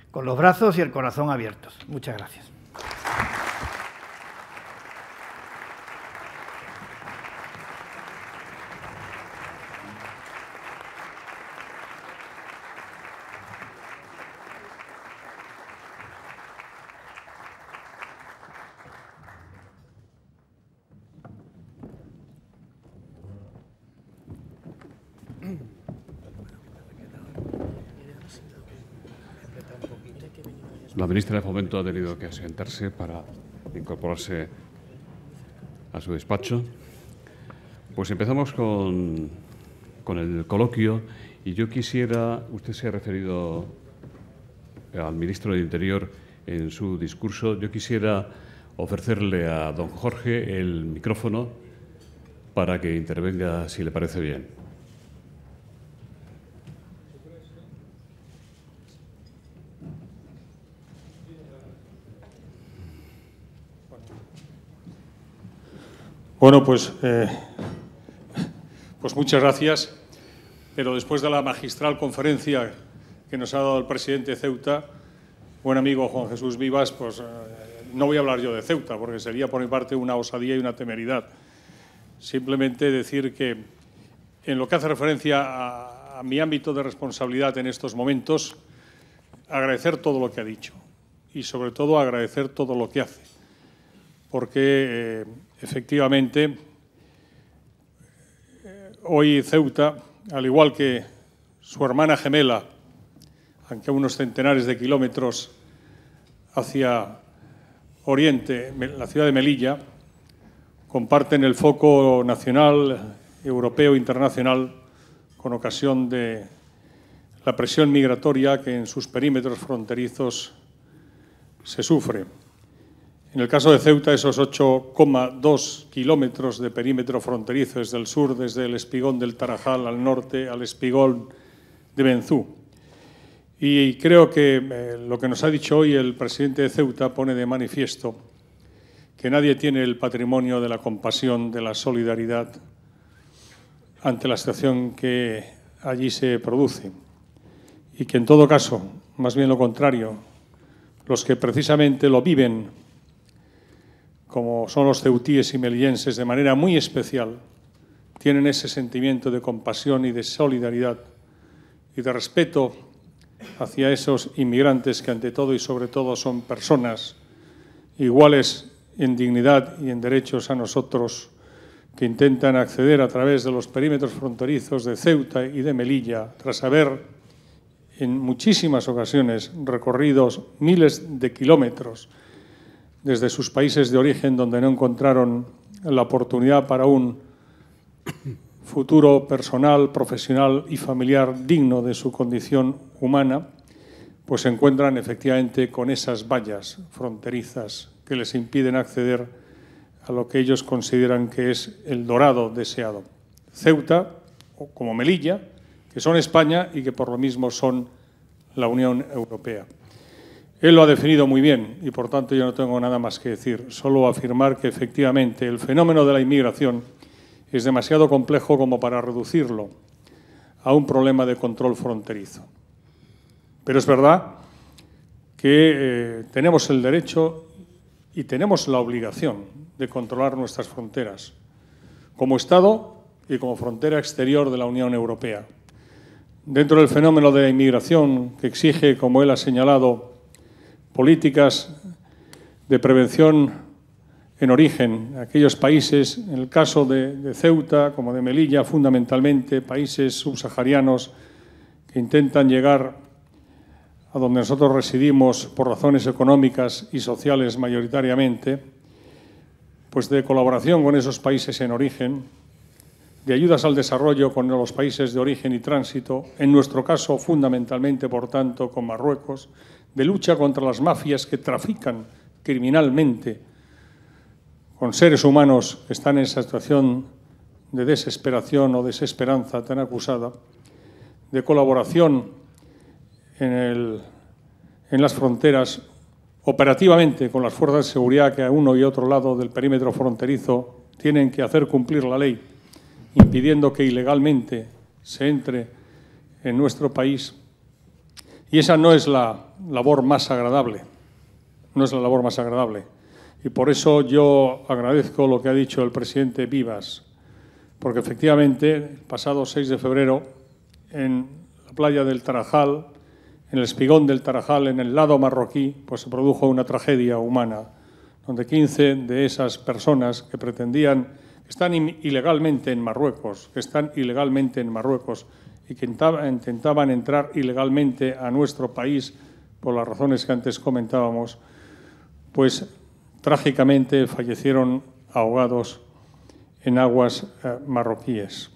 con los brazos y el corazón abiertos. Muchas gracias. La ministra de Fomento ha tenido que sentarse para incorporarse a su despacho. Pues empezamos con el coloquio y yo quisiera, usted se ha referido al ministro del Interior en su discurso, yo quisiera ofrecerle a don Jorge el micrófono para que intervenga, si le parece bien. Bueno, pues muchas gracias, pero después de la magistral conferencia que nos ha dado el presidente de Ceuta, buen amigo Juan Jesús Vivas, pues no voy a hablar yo de Ceuta, porque sería por mi parte una osadía y una temeridad. Simplemente decir que en lo que hace referencia a mi ámbito de responsabilidad en estos momentos, agradecer todo lo que ha dicho y sobre todo agradecer todo lo que hace, porque efectivamente hoy Ceuta, al igual que su hermana gemela, aunque a unos centenares de kilómetros hacia oriente, la ciudad de Melilla, comparten el foco nacional, europeo e internacional con ocasión de la presión migratoria que en sus perímetros fronterizos se sufre. En el caso de Ceuta, esos 8,2 kilómetros de perímetro fronterizo desde el sur, desde el espigón del Tarajal al norte, al espigón de Benzú. Y creo que lo que nos ha dicho hoy el presidente de Ceuta pone de manifiesto que nadie tiene el patrimonio de la compasión, de la solidaridad ante la situación que allí se produce. Y que en todo caso, más bien lo contrario, los que precisamente lo viven, como son los ceutíes y melillenses, de manera muy especial, tienen ese sentimiento de compasión y de solidaridad y de respeto hacia esos inmigrantes que ante todo y sobre todo son personas iguales en dignidad y en derechos a nosotros, que intentan acceder a través de los perímetros fronterizos de Ceuta y de Melilla, tras haber en muchísimas ocasiones recorridos miles de kilómetros desde sus países de origen, donde no encontraron la oportunidad para un futuro personal, profesional y familiar digno de su condición humana, pues se encuentran efectivamente con esas vallas fronterizas que les impiden acceder a lo que ellos consideran que es el dorado deseado. Ceuta, como Melilla, que son España y que por lo mismo son la Unión Europea. Él lo ha definido muy bien y, por tanto, yo no tengo nada más que decir, solo afirmar que efectivamente el fenómeno de la inmigración es demasiado complejo como para reducirlo a un problema de control fronterizo. Pero es verdad que tenemos el derecho y tenemos la obligación de controlar nuestras fronteras como Estado y como frontera exterior de la Unión Europea. Dentro del fenómeno de la inmigración, que exige, como él ha señalado, políticas de prevención en origen, aquellos países, en el caso de Ceuta, como de Melilla, fundamentalmente países subsaharianos que intentan llegar a donde nosotros residimos por razones económicas y sociales mayoritariamente, pues de colaboración con esos países en origen, de ayudas al desarrollo con los países de origen y tránsito, en nuestro caso fundamentalmente, por tanto, con Marruecos, de lucha contra las mafias que trafican criminalmente con seres humanos que están en esa situación de desesperación o desesperanza tan acusada, de colaboración en las fronteras operativamente con las fuerzas de seguridad que a uno y otro lado del perímetro fronterizo tienen que hacer cumplir la ley, impidiendo que ilegalmente se entre en nuestro país. Y esa no es la labor más agradable, no es la labor más agradable. Y por eso yo agradezco lo que ha dicho el presidente Vivas, porque efectivamente el pasado 6 de febrero en la playa del Tarajal, en el espigón del Tarajal, en el lado marroquí, pues se produjo una tragedia humana, donde 15 de esas personas que pretendían, que están ilegalmente en Marruecos, y que intentaban entrar ilegalmente a nuestro país por las razones que antes comentábamos, pues trágicamente fallecieron ahogados en aguas marroquíes.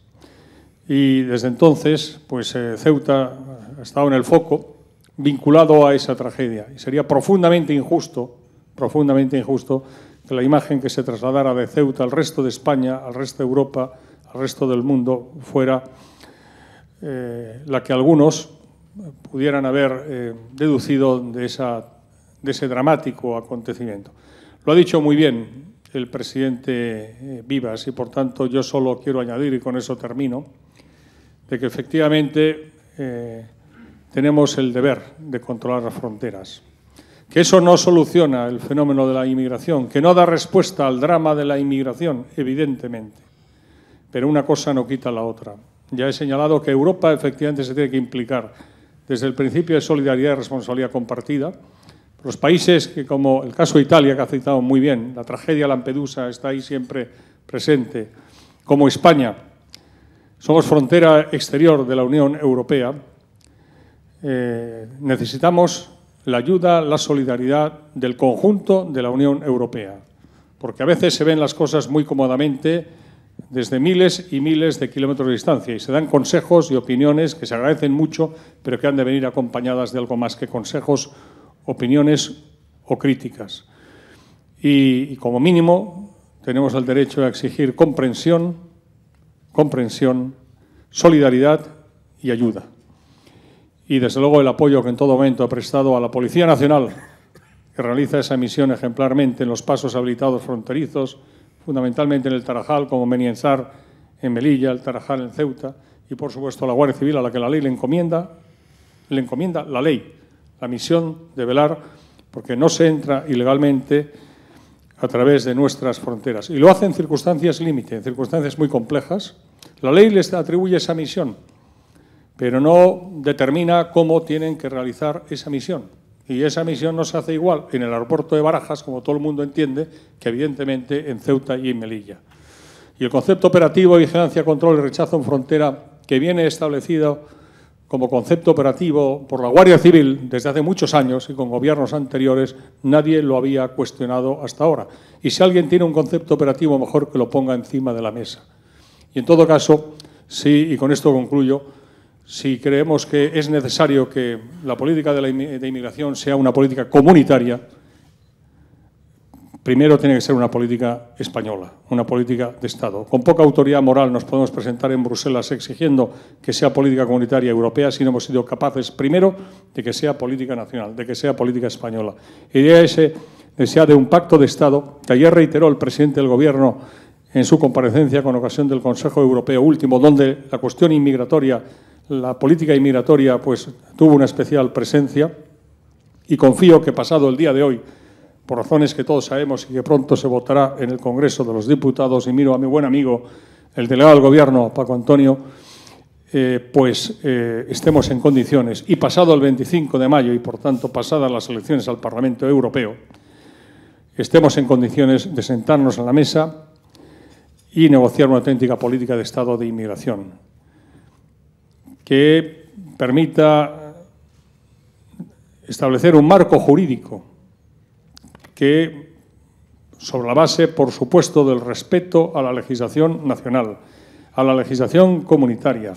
Y desde entonces, pues Ceuta ha estado en el foco, vinculado a esa tragedia. Y sería profundamente injusto que la imagen que se trasladara de Ceuta al resto de España, al resto de Europa, al resto del mundo, fuera la que algunos pudieran haber deducido de ese dramático acontecimiento. Lo ha dicho muy bien el presidente Vivas y, por tanto, yo solo quiero añadir, y con eso termino, de que efectivamente tenemos el deber de controlar las fronteras, que eso no soluciona el fenómeno de la inmigración, que no da respuesta al drama de la inmigración, evidentemente, pero una cosa no quita la otra. Ya he señalado que Europa efectivamente se tiene que implicar desde el principio de solidaridad y responsabilidad compartida. Los países que, como el caso de Italia, que ha citado muy bien, la tragedia Lampedusa está ahí siempre presente, como España, somos frontera exterior de la Unión Europea, necesitamos la ayuda, la solidaridad del conjunto de la Unión Europea, porque a veces se ven las cosas muy cómodamente desde miles y miles de kilómetros de distancia y se dan consejos y opiniones que se agradecen mucho, pero que han de venir acompañadas de algo más que consejos, opiniones o críticas. Y como mínimo tenemos el derecho a exigir comprensión, solidaridad y ayuda. Y, desde luego, el apoyo que en todo momento ha prestado a la Policía Nacional, que realiza esa misión ejemplarmente en los pasos habilitados fronterizos, fundamentalmente en el Tarajal, como Menienzar en Melilla, el Tarajal en Ceuta, y, por supuesto, a la Guardia Civil, a la que la ley le encomienda la ley, la misión de velar porque no se entra ilegalmente a través de nuestras fronteras. Y lo hace en circunstancias límite, en circunstancias muy complejas. La ley les atribuye esa misión, pero no determina cómo tienen que realizar esa misión. Y esa misión no se hace igual en el aeropuerto de Barajas, como todo el mundo entiende, que evidentemente en Ceuta y en Melilla. Y el concepto operativo de vigilancia, control y rechazo en frontera, que viene establecido como concepto operativo por la Guardia Civil desde hace muchos años y con gobiernos anteriores, nadie lo había cuestionado hasta ahora. Y si alguien tiene un concepto operativo, mejor que lo ponga encima de la mesa. Y en todo caso, sí, y con esto concluyo, si creemos que es necesario que la política de inmigración sea una política comunitaria, primero tiene que ser una política española, una política de Estado. Con poca autoridad moral nos podemos presentar en Bruselas exigiendo que sea política comunitaria europea si no hemos sido capaces, primero, de que sea política nacional, de que sea política española. Y de esa necesidad de un pacto de Estado, que ayer reiteró el presidente del Gobierno en su comparecencia con ocasión del Consejo Europeo último, donde la cuestión inmigratoria, la política inmigratoria, pues tuvo una especial presencia, y confío que pasado el día de hoy, por razones que todos sabemos y que pronto se votará en el Congreso de los Diputados, y miro a mi buen amigo, el delegado del Gobierno, Paco Antonio, estemos en condiciones, y pasado el 25 de mayo, y por tanto pasadas las elecciones al Parlamento Europeo, estemos en condiciones de sentarnos en la mesa y negociar una auténtica política de Estado de inmigración que permita establecer un marco jurídico que, sobre la base, por supuesto, del respeto a la legislación nacional, a la legislación comunitaria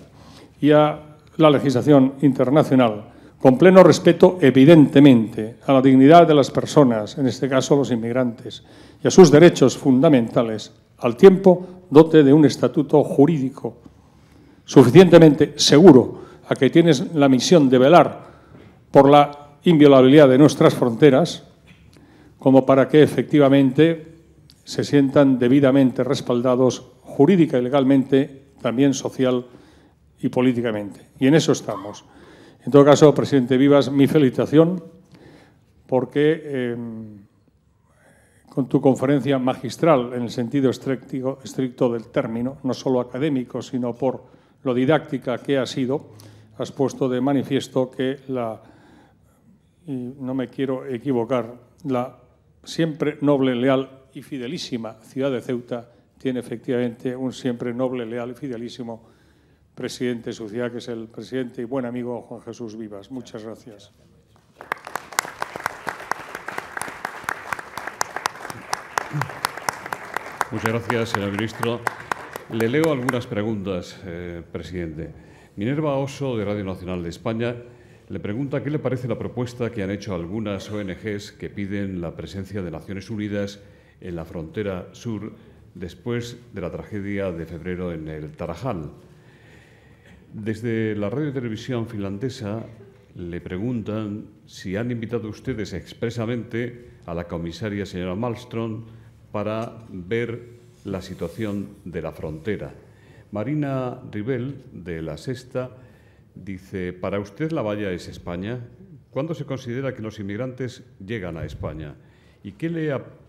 y a la legislación internacional, con pleno respeto, evidentemente, a la dignidad de las personas, en este caso los inmigrantes, y a sus derechos fundamentales, al tiempo dote de un estatuto jurídico suficientemente seguro a que tienes la misión de velar por la inviolabilidad de nuestras fronteras, como para que efectivamente se sientan debidamente respaldados jurídica y legalmente, también social y políticamente. Y en eso estamos. En todo caso, presidente Vivas, mi felicitación, porque con tu conferencia magistral, en el sentido estricto del término, no solo académico, sino por lo didáctica que ha sido, has puesto de manifiesto que y no me quiero equivocar, la siempre noble, leal y fidelísima ciudad de Ceuta tiene efectivamente un siempre noble, leal y fidelísimo presidente de su ciudad, que es el presidente y buen amigo Juan Jesús Vivas. Muchas gracias. Muchas gracias, señor ministro. Le leo algunas preguntas, presidente. Minerva Oso, de Radio Nacional de España, le pregunta qué le parece la propuesta que han hecho algunas ONGs que piden la presencia de Naciones Unidas en la frontera sur después de la tragedia de febrero en el Tarajal. Desde la radio y televisión finlandesa le preguntan si han invitado ustedes expresamente a la comisaria señora Malmström para ver la situación de la frontera. Marina Ribel, de La Sexta, dice, ¿para usted la valla es España? ¿Cuándo se considera que los inmigrantes llegan a España? ¿Y qué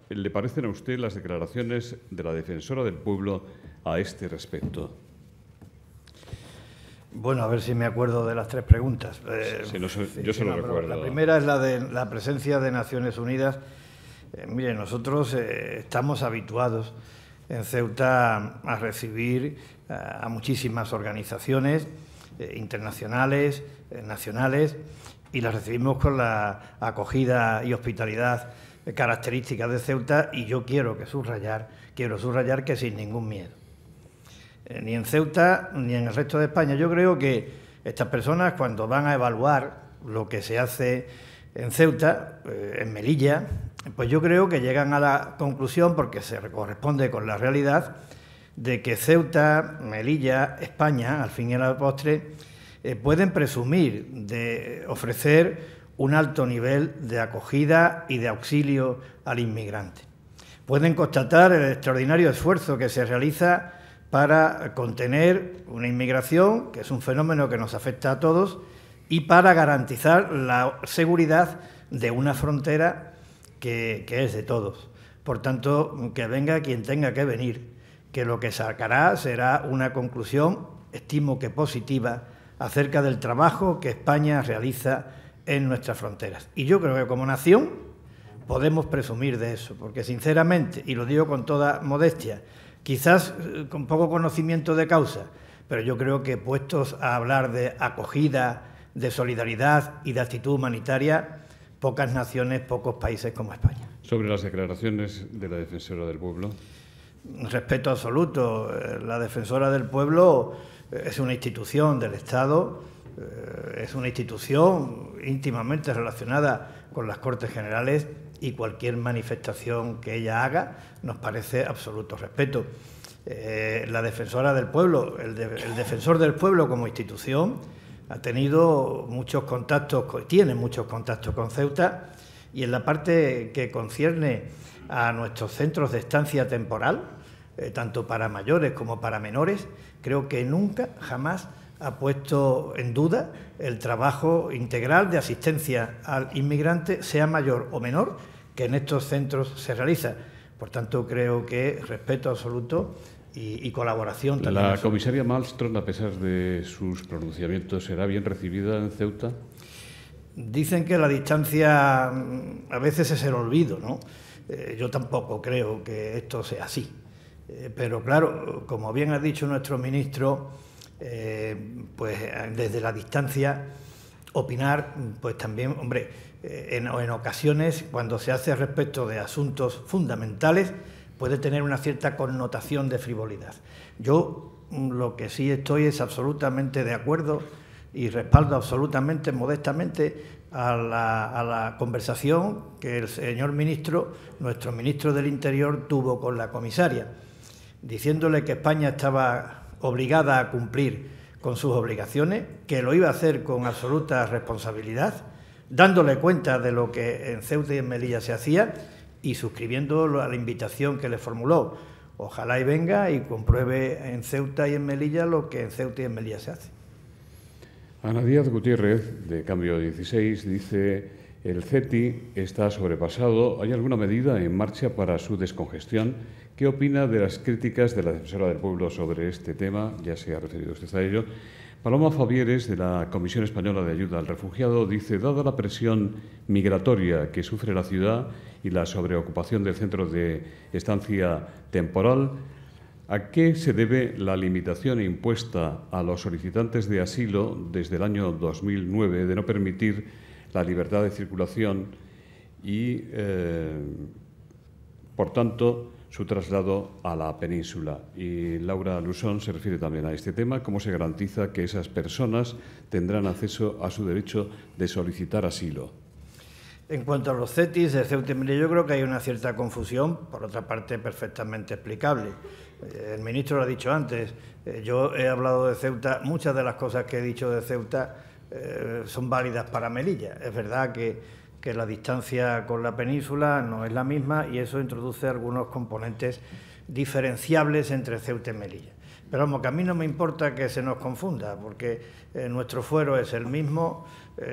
le parecen a usted las declaraciones de la defensora del pueblo a este respecto? Bueno, a ver si me acuerdo de las tres preguntas. Yo se lo recuerdo. La primera es la de la presencia de Naciones Unidas. Mire, nosotros estamos habituados en Ceuta a recibir a muchísimas organizaciones internacionales, nacionales, y las recibimos con la acogida y hospitalidad características de Ceuta, y yo quiero subrayar que sin ningún miedo. Ni en Ceuta ni en el resto de España. Yo creo que estas personas, cuando van a evaluar lo que se hace en Ceuta, en Melilla, pues yo creo que llegan a la conclusión, porque se corresponde con la realidad, de que Ceuta, Melilla, España, al fin y al postre, pueden presumir de ofrecer un alto nivel de acogida y de auxilio al inmigrante. Pueden constatar el extraordinario esfuerzo que se realiza para contener una inmigración, que es un fenómeno que nos afecta a todos, y para garantizar la seguridad de una frontera que es de todos. Por tanto, que venga quien tenga que venir, que lo que sacará será una conclusión, estimo que positiva, acerca del trabajo que España realiza en nuestras fronteras. Y yo creo que como nación podemos presumir de eso, porque sinceramente, y lo digo con toda modestia, quizás con poco conocimiento de causa, pero yo creo que puestos a hablar de acogida, de solidaridad y de actitud humanitaria, pocas naciones, pocos países como España. Sobre las declaraciones de la Defensora del Pueblo. Respeto absoluto. La Defensora del Pueblo es una institución del Estado, es una institución íntimamente relacionada con las Cortes Generales, y cualquier manifestación que ella haga nos parece absoluto respeto. La Defensora del Pueblo, el Defensor del Pueblo como institución, ha tenido muchos contactos, tiene muchos contactos con Ceuta, y en la parte que concierne a nuestros centros de estancia temporal, tanto para mayores como para menores, creo que nunca, jamás ha puesto en duda el trabajo integral de asistencia al inmigrante, sea mayor o menor, que en estos centros se realiza. Por tanto, creo que respeto absoluto y colaboración también. ¿La comisaria Malmström, a pesar de sus pronunciamientos, será bien recibida en Ceuta? Dicen que la distancia a veces es el olvido, ¿no? Yo tampoco creo que esto sea así. Pero claro, como bien ha dicho nuestro ministro, pues desde la distancia opinar, pues también, hombre, en ocasiones, cuando se hace respecto de asuntos fundamentales, puede tener una cierta connotación de frivolidad. Yo lo que sí estoy es absolutamente de acuerdo y respaldo absolutamente, modestamente, a la conversación que el señor ministro, nuestro ministro del Interior, tuvo con la comisaria, diciéndole que España estaba obligada a cumplir con sus obligaciones, que lo iba a hacer con absoluta responsabilidad, dándole cuenta de lo que en Ceuta y en Melilla se hacía y suscribiendo a la invitación que le formuló. Ojalá y venga y compruebe en Ceuta y en Melilla lo que en Ceuta y en Melilla se hace. Ana Díaz Gutiérrez, de Cambio 16, dice: el CETI está sobrepasado. ¿Hay alguna medida en marcha para su descongestión? ¿Qué opina de las críticas de la Defensora del Pueblo sobre este tema? Ya se ha referido usted a ello. Paloma Fabieres, de la Comisión Española de Ayuda al Refugiado, dice: dada la presión migratoria que sufre la ciudad y la sobreocupación del centro de estancia temporal, ¿a qué se debe la limitación impuesta a los solicitantes de asilo desde el año 2009 de no permitir la libertad de circulación y, por tanto, su traslado a la península? Y Laura Lusón se refiere también a este tema: ¿cómo se garantiza que esas personas tendrán acceso a su derecho de solicitar asilo? En cuanto a los CETIs de Ceuta y Melilla, yo creo que hay una cierta confusión, por otra parte perfectamente explicable. El ministro lo ha dicho antes, yo he hablado de Ceuta, muchas de las cosas que he dicho de Ceuta son válidas para Melilla. Es verdad que la distancia con la península no es la misma y eso introduce algunos componentes diferenciables entre Ceuta y Melilla. Pero vamos, que a mí no me importa que se nos confunda, porque nuestro fuero es el mismo,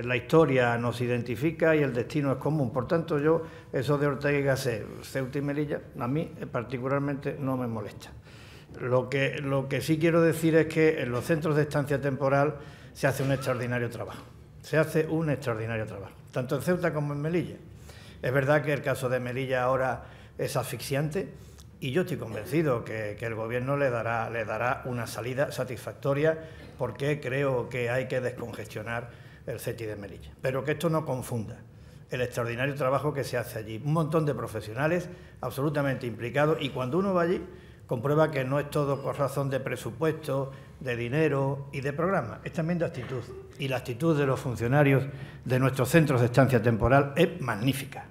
la historia nos identifica y el destino es común. Por tanto, yo, eso de Ortega y Gasset, Ceuta y Melilla, a mí particularmente no me molesta. Lo que sí quiero decir es que en los centros de estancia temporal se hace un extraordinario trabajo. Se hace un extraordinario trabajo, tanto en Ceuta como en Melilla. Es verdad que el caso de Melilla ahora es asfixiante, y yo estoy convencido que el Gobierno le dará una salida satisfactoria, porque creo que hay que descongestionar el CETI de Melilla. Pero que esto no confunda el extraordinario trabajo que se hace allí. Un montón de profesionales absolutamente implicados, y cuando uno va allí comprueba que no es todo por razón de presupuesto, de dinero y de programa, es también de actitud. Y la actitud de los funcionarios de nuestros centros de estancia temporal es magnífica,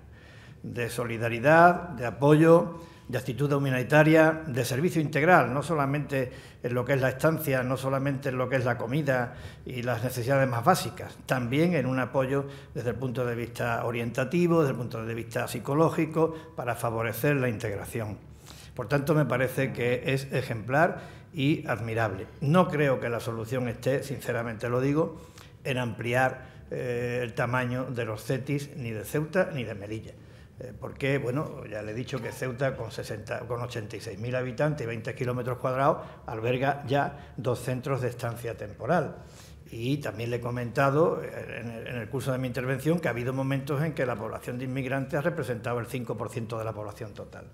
de solidaridad, de apoyo, de actitud humanitaria, de servicio integral, no solamente en lo que es la estancia, no solamente en lo que es la comida y las necesidades más básicas, también en un apoyo desde el punto de vista orientativo, desde el punto de vista psicológico, para favorecer la integración. Por tanto, me parece que es ejemplar y admirable. No creo que la solución esté, sinceramente lo digo, en ampliar el tamaño de los CETIs, ni de Ceuta ni de Melilla. Porque, bueno, ya le he dicho que Ceuta, con 86.000 habitantes y 20 kilómetros cuadrados, alberga ya 2 centros de estancia temporal. Y también le he comentado en el curso de mi intervención que ha habido momentos en que la población de inmigrantes ha representado el 5% de la población total.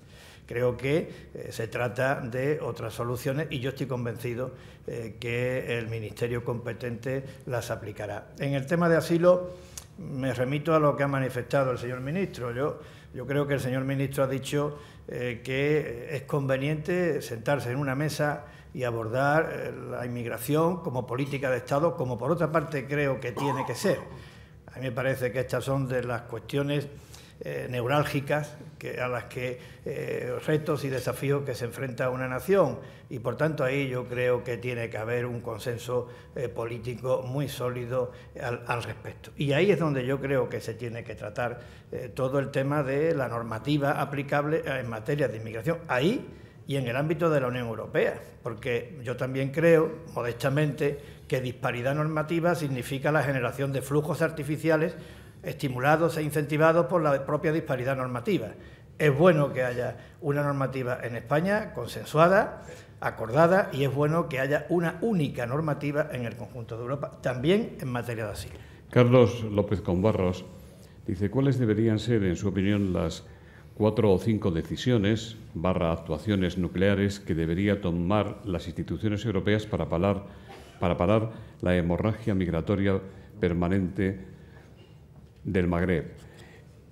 Creo que se trata de otras soluciones, y yo estoy convencido que el Ministerio competente las aplicará. En el tema de asilo, me remito a lo que ha manifestado el señor ministro. Yo creo que el señor ministro ha dicho que es conveniente sentarse en una mesa y abordar la inmigración como política de Estado, como por otra parte creo que tiene que ser. A mí me parece que estas son de las cuestiones neurálgicas a las que retos y desafíos que se enfrenta una nación, y por tanto ahí yo creo que tiene que haber un consenso político muy sólido al respecto. Y ahí es donde yo creo que se tiene que tratar todo el tema de la normativa aplicable en materia de inmigración, ahí y en el ámbito de la Unión Europea, porque yo también creo, modestamente, que disparidad normativa significa la generación de flujos artificiales estimulados e incentivados por la propia disparidad normativa. Es bueno que haya una normativa en España consensuada, acordada, y es bueno que haya una única normativa en el conjunto de Europa, también en materia de asilo. Carlos López Combarros dice: ¿cuáles deberían ser, en su opinión, las 4 o 5 decisiones / actuaciones nucleares que debería tomar las instituciones europeas para parar la hemorragia migratoria permanente del Magreb?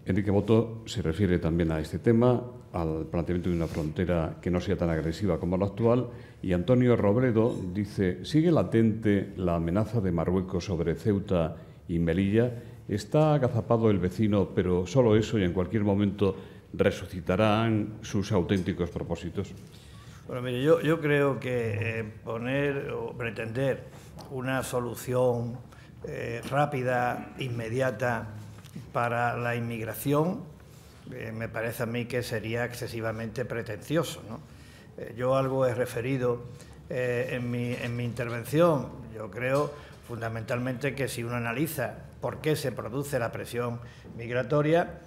Enrique Boto se refiere también a este tema, al planteamiento de una frontera que no sea tan agresiva como la actual, y Antonio Robledo dice: ¿sigue latente la amenaza de Marruecos sobre Ceuta y Melilla? ¿Está agazapado el vecino, pero solo eso, y en cualquier momento resucitarán sus auténticos propósitos? Bueno, mire, yo creo que poner o pretender una solución rápida, inmediata, para la inmigración, me parece a mí que sería excesivamente pretencioso, ¿no? Yo algo he referido en mi intervención. Yo creo fundamentalmente que si uno analiza por qué se produce la presión migratoria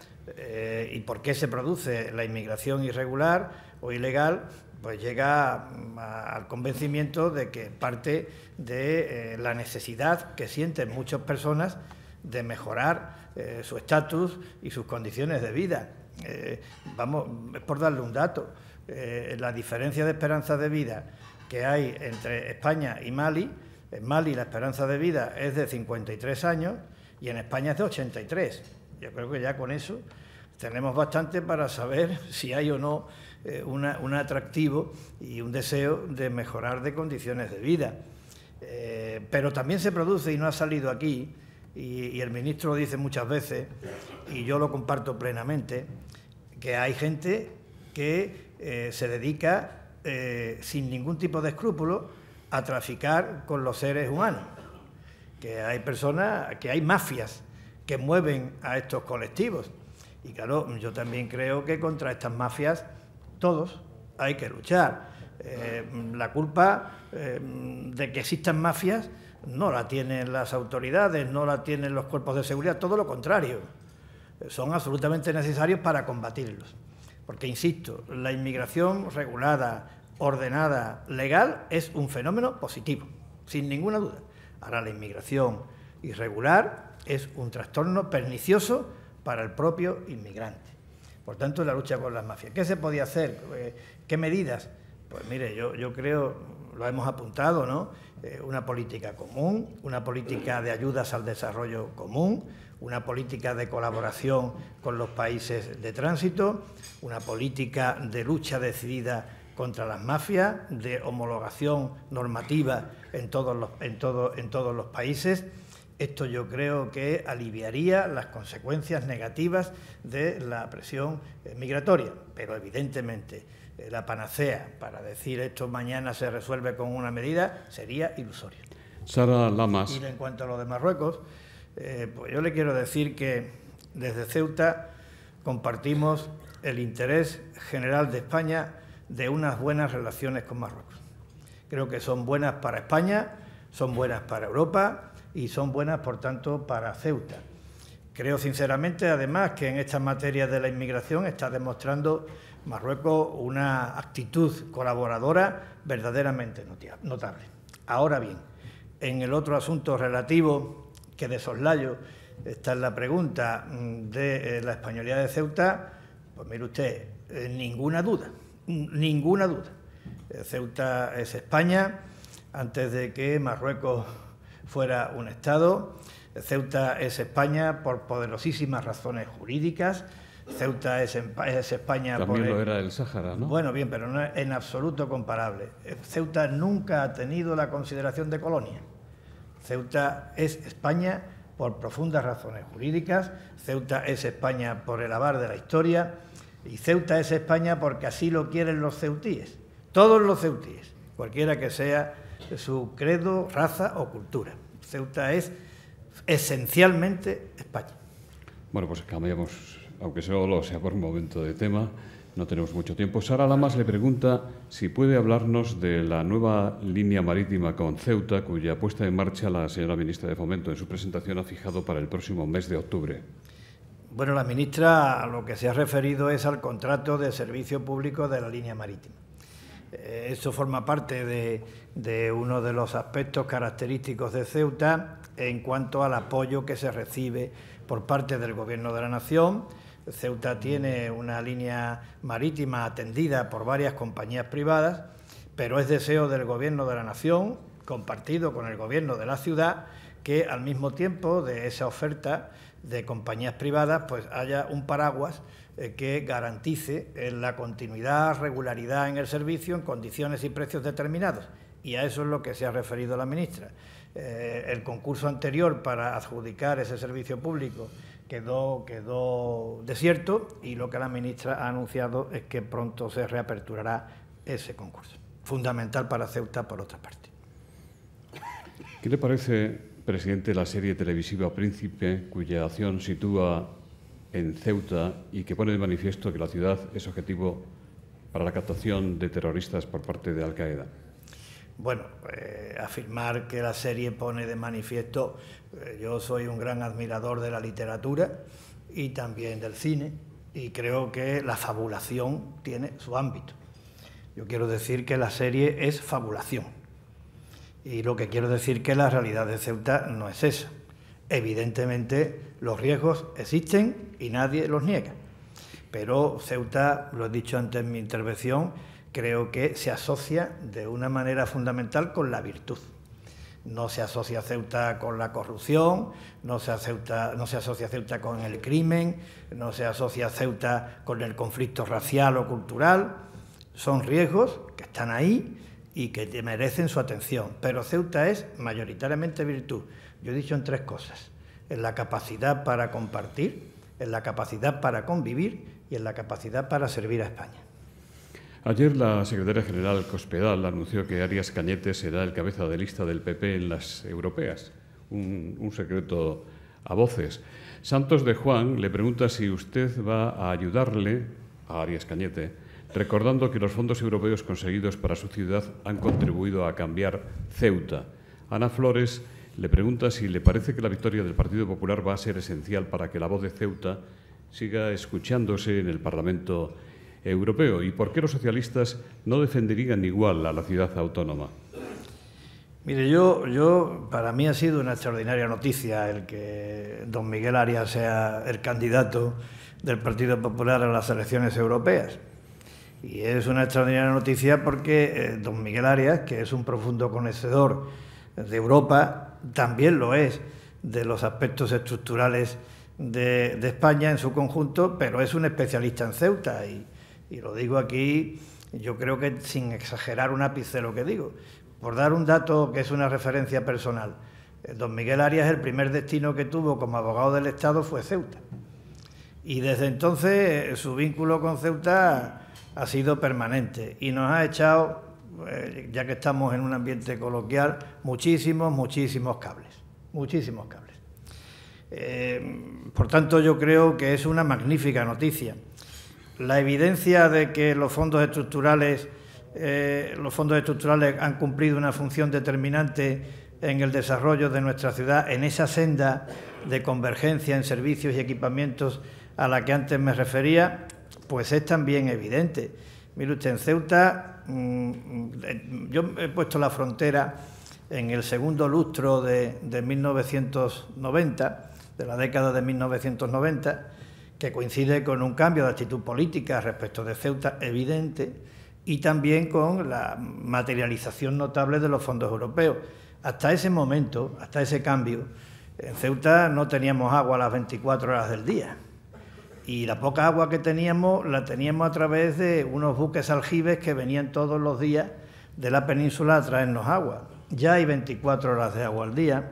y por qué se produce la inmigración irregular o ilegal, pues llega al convencimiento de que parte de la necesidad que sienten muchas personas de mejorar su estatus y sus condiciones de vida. Vamos, es por darle un dato, la diferencia de esperanza de vida que hay entre España y Mali. En Mali la esperanza de vida es de 53 años y en España es de 83. Yo creo que ya con eso tenemos bastante para saber si hay o no un atractivo y un deseo de mejorar de condiciones de vida. Pero también se produce, y no ha salido aquí, y el ministro lo dice muchas veces, y yo lo comparto plenamente, que hay gente que se dedica sin ningún tipo de escrúpulo a traficar con los seres humanos, que hay personas, que hay mafias que mueven a estos colectivos. Y claro, yo también creo que contra estas mafias todos hay que luchar. La culpa de que existan mafias no la tienen las autoridades, no la tienen los cuerpos de seguridad, todo lo contrario. Son absolutamente necesarios para combatirlos. Porque, insisto, la inmigración regulada, ordenada, legal, es un fenómeno positivo, sin ninguna duda. Ahora, la inmigración irregular es un trastorno pernicioso para el propio inmigrante. Por tanto, la lucha con las mafias. ¿Qué se podía hacer? ¿Qué medidas? Pues mire, yo creo, lo hemos apuntado, ¿no? Una política común, una política de ayudas al desarrollo común, una política de colaboración con los países de tránsito, una política de lucha decidida contra las mafias, de homologación normativa en todos los países. Esto yo creo que aliviaría las consecuencias negativas de la presión migratoria, pero evidentemente la panacea para decir esto mañana se resuelve con una medida sería ilusorio. Sara Lamas. Y en cuanto a lo de Marruecos, pues yo le quiero decir que desde Ceuta compartimos el interés general de España de unas buenas relaciones con Marruecos. Creo que son buenas para España, son buenas para Europa y son buenas, por tanto, para Ceuta. Creo sinceramente, además, que en estas materias de la inmigración está demostrando Marruecos una actitud colaboradora verdaderamente notable. Ahora bien, en el otro asunto relativo, que de soslayo está en la pregunta de la españolidad de Ceuta, pues mire usted, ninguna duda. Ceuta es España antes de que Marruecos fuera un Estado. Ceuta es España por poderosísimas razones jurídicas. Ceuta es España también por... lo era el Sáhara, ¿no? Bueno, bien, pero no es en absoluto comparable. Ceuta nunca ha tenido la consideración de colonia. Ceuta es España por profundas razones jurídicas. Ceuta es España por el avar de la historia. Y Ceuta es España porque así lo quieren los ceutíes. Todos los ceutíes, cualquiera que sea su credo, raza o cultura. Ceuta es esencialmente España. Bueno, pues cambiamos, aunque solo sea por un momento de tema, no tenemos mucho tiempo. Sara Lamas le pregunta si puede hablarnos de la nueva línea marítima con Ceuta, cuya puesta en marcha la señora ministra de Fomento en su presentación ha fijado para el próximo mes de octubre. Bueno, la ministra a lo que se ha referido es al contrato de servicio público de la línea marítima. Eso forma parte de uno de los aspectos característicos de Ceuta en cuanto al apoyo que se recibe por parte del Gobierno de la Nación. Ceuta tiene una línea marítima atendida por varias compañías privadas, pero es deseo del Gobierno de la Nación, compartido con el Gobierno de la ciudad, que al mismo tiempo de esa oferta de compañías privadas pues haya un paraguas que garantice la continuidad, regularidad en el servicio en condiciones y precios determinados. Y a eso es lo que se ha referido la ministra. El concurso anterior para adjudicar ese servicio público quedó desierto y lo que la ministra ha anunciado es que pronto se reaperturará ese concurso. Fundamental para Ceuta, por otra parte. ¿Qué le parece, presidente, la serie televisiva Príncipe, cuya acción sitúa en Ceuta y que pone de manifiesto que la ciudad es objetivo para la captación de terroristas por parte de Al-Qaeda? Bueno, afirmar que la serie pone de manifiesto, yo soy un gran admirador de la literatura y también del cine, y creo que la fabulación tiene su ámbito. Yo quiero decir que la serie es fabulación, y lo que quiero decir que la realidad de Ceuta no es esa. Evidentemente, los riesgos existen y nadie los niega, pero Ceuta, lo he dicho antes en mi intervención, creo que se asocia de una manera fundamental con la virtud. No se asocia Ceuta con la corrupción, no se asocia Ceuta con el crimen, no se asocia Ceuta con el conflicto racial o cultural. Son riesgos que están ahí y que merecen su atención, pero Ceuta es mayoritariamente virtud. Yo he dicho en tres cosas: en la capacidad para compartir, en la capacidad para convivir y en la capacidad para servir a España. Ayer la secretaria general Cospedal anunció que Arias Cañete será el cabeza de lista del PP en las europeas. Un secreto a voces. Santos de Juan le pregunta si usted va a ayudarle a Arias Cañete, recordando que los fondos europeos conseguidos para su ciudad han contribuido a cambiar Ceuta. Ana Flores le pregunta si le parece que la victoria del Partido Popular va a ser esencial para que la voz de Ceuta siga escuchándose en el Parlamento Europeo, y por qué los socialistas no defenderían igual a la ciudad autónoma. Mire, para mí ha sido una extraordinaria noticia el que don Miguel Arias sea el candidato del Partido Popular a las elecciones europeas. Y es una extraordinaria noticia porque don Miguel Arias, que es un profundo conocedor de Europa, también lo es de los aspectos estructurales de España en su conjunto, pero es un especialista en Ceuta y lo digo aquí, yo creo que sin exagerar un ápice lo que digo. Por dar un dato que es una referencia personal, don Miguel Arias, el primer destino que tuvo como abogado del Estado fue Ceuta. Y desde entonces su vínculo con Ceuta ha sido permanente y nos ha echado, ya que estamos en un ambiente coloquial, muchísimos cables. Muchísimos cables. Por tanto, yo creo que es una magnífica noticia. La evidencia de que los fondos estructurales han cumplido una función determinante en el desarrollo de nuestra ciudad, en esa senda de convergencia en servicios y equipamientos a la que antes me refería, pues es también evidente. Mire usted, en Ceuta, yo he puesto la frontera en el segundo lustro de 1990, de la década de 1990, que coincide con un cambio de actitud política respecto de Ceuta evidente y también con la materialización notable de los fondos europeos. Hasta ese momento, hasta ese cambio, en Ceuta no teníamos agua a las 24 horas del día. Y la poca agua que teníamos, la teníamos a través de unos buques aljibes que venían todos los días de la península a traernos agua. Ya hay 24 horas de agua al día.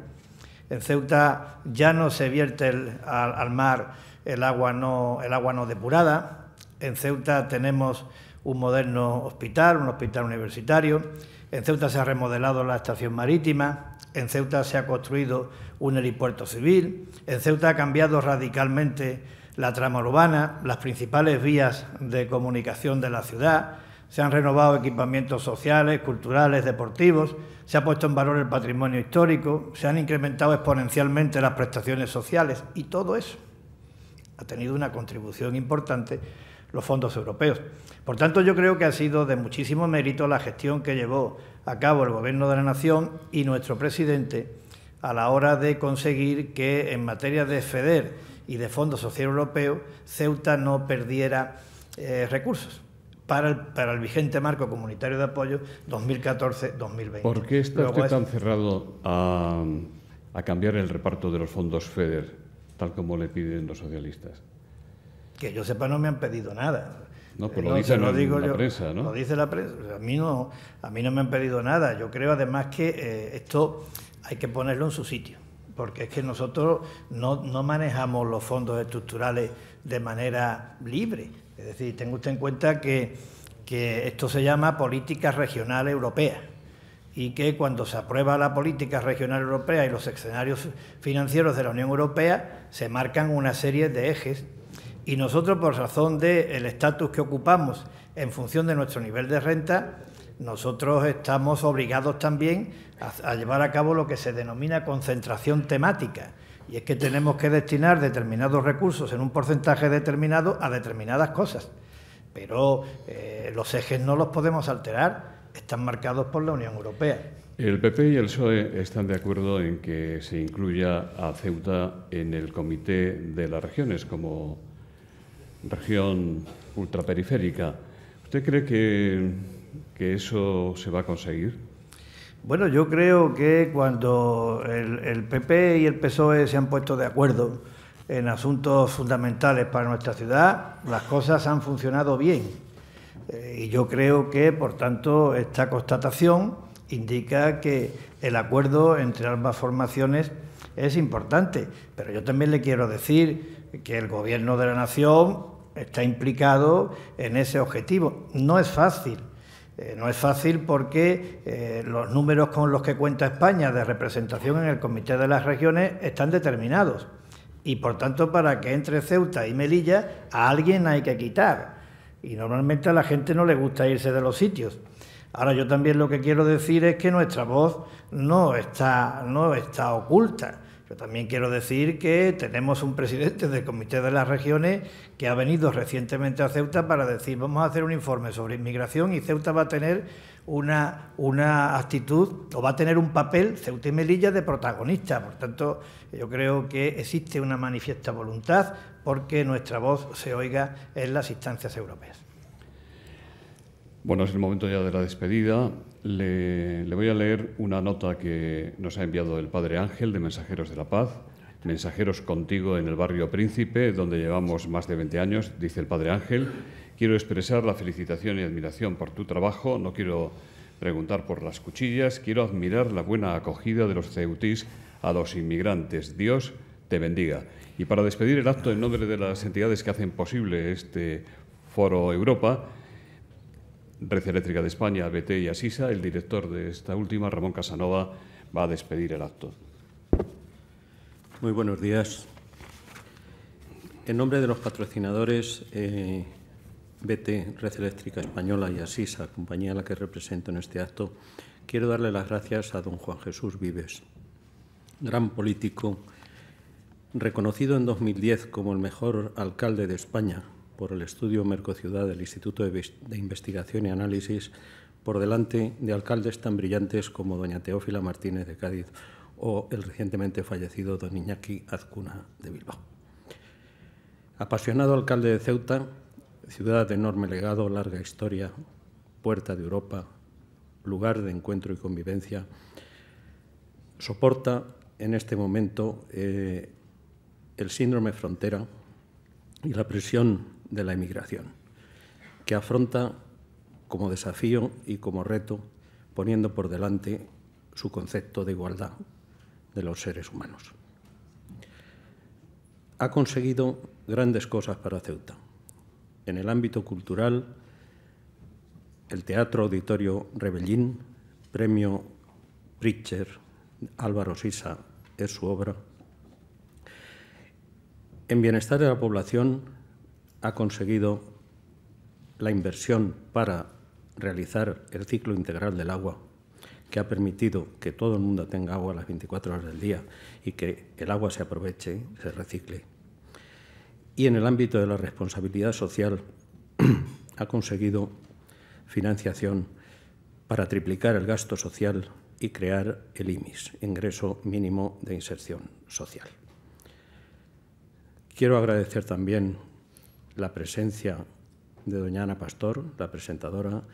En Ceuta ya no se vierte al mar el agua no depurada. En Ceuta tenemos un moderno hospital, un hospital universitario. En Ceuta se ha remodelado la estación marítima. En Ceuta se ha construido un helipuerto civil. En Ceuta ha cambiado radicalmente la trama urbana, las principales vías de comunicación de la ciudad. Se han renovado equipamientos sociales, culturales, deportivos, se ha puesto en valor el patrimonio histórico, se han incrementado exponencialmente las prestaciones sociales y todo eso ha tenido una contribución importante los fondos europeos. Por tanto, yo creo que ha sido de muchísimo mérito la gestión que llevó a cabo el Gobierno de la Nación y nuestro presidente a la hora de conseguir que en materia de FEDER y de Fondo Social Europeo, Ceuta no perdiera recursos para el vigente marco comunitario de apoyo 2014-2020. ¿Por qué está usted tan cerrado a cambiar el reparto de los fondos FEDER, tal como le piden los socialistas? Que yo sepa, no me han pedido nada. No, pues lo dicen la prensa, ¿no? Lo dice la prensa. A mí no me han pedido nada. Yo creo, además, que esto hay que ponerlo en su sitio, porque es que nosotros no manejamos los fondos estructurales de manera libre. Es decir, tenga usted en cuenta que esto se llama política regional europea y que cuando se aprueba la política regional europea y los escenarios financieros de la Unión Europea se marcan una serie de ejes y nosotros, por razón del estatus que ocupamos en función de nuestro nivel de renta, nosotros estamos obligados también a llevar a cabo lo que se denomina concentración temática. Y es que tenemos que destinar determinados recursos en un porcentaje determinado a determinadas cosas. Pero los ejes no los podemos alterar, están marcados por la Unión Europea. El PP y el PSOE están de acuerdo en que se incluya a Ceuta en el Comité de las Regiones como región ultraperiférica. ¿Usted cree que eso se va a conseguir? Bueno, yo creo que cuando el PP y el PSOE se han puesto de acuerdo en asuntos fundamentales para nuestra ciudad, las cosas han funcionado bien. Y yo creo que, por tanto, esta constatación indica que el acuerdo entre ambas formaciones es importante. Pero yo también le quiero decir que el Gobierno de la Nación está implicado en ese objetivo. No es fácil. No es fácil porque los números con los que cuenta España de representación en el Comité de las Regiones están determinados y, por tanto, para que entre Ceuta y Melilla, a alguien hay que quitar y normalmente a la gente no le gusta irse de los sitios. Ahora, yo también lo que quiero decir es que nuestra voz no está oculta. Es Pero también quiero decir que tenemos un presidente del Comité de las Regiones que ha venido recientemente a Ceuta para decir vamos a hacer un informe sobre inmigración y Ceuta va a tener una actitud o va a tener un papel, Ceuta y Melilla, de protagonista. Por tanto, yo creo que existe una manifiesta voluntad porque nuestra voz se oiga en las instancias europeas. Bueno, es el momento ya de la despedida. Le voy a leer una nota que nos ha enviado el Padre Ángel de Mensajeros de la Paz. Mensajeros contigo en el barrio Príncipe, donde llevamos más de 20 años, dice el Padre Ángel. Quiero expresar la felicitación y admiración por tu trabajo. No quiero preguntar por las cuchillas. Quiero admirar la buena acogida de los ceutís a los inmigrantes. Dios te bendiga. Y para despedir el acto en nombre de las entidades que hacen posible este Foro Europa, Red Eléctrica de España, BT y Asisa, el director de esta última, Ramón Casanova, va a despedir el acto. Muy buenos días. En nombre de los patrocinadores BT, Red Eléctrica Española y Asisa, compañía a la que represento en este acto, quiero darle las gracias a don Juan Jesús Vives, gran político, reconocido en 2010 como el mejor alcalde de España por el estudio Mercociudad del Instituto de Investigación y Análisis, por delante de alcaldes tan brillantes como doña Teófila Martínez de Cádiz o el recientemente fallecido don Iñaki Azcuna de Bilbao. Apasionado alcalde de Ceuta, ciudad de enorme legado, larga historia, puerta de Europa, lugar de encuentro y convivencia, soporta en este momento el síndrome frontera y la presión de la emigración, que afronta como desafío y como reto, poniendo por delante su concepto de igualdad de los seres humanos. Ha conseguido grandes cosas para Ceuta. En el ámbito cultural, el Teatro Auditorio Rebellín, premio Pritcher, Álvaro Sisa es su obra. En bienestar de la población ha conseguido la inversión para realizar el ciclo integral del agua, que ha permitido que todo el mundo tenga agua las 24 horas del día y que el agua se aproveche, se recicle. Y en el ámbito de la responsabilidad social ha conseguido financiación para triplicar el gasto social y crear el IMIS, Ingreso Mínimo de Inserción Social. Quiero agradecer también la presencia de doña Ana Pastor, la presentadora,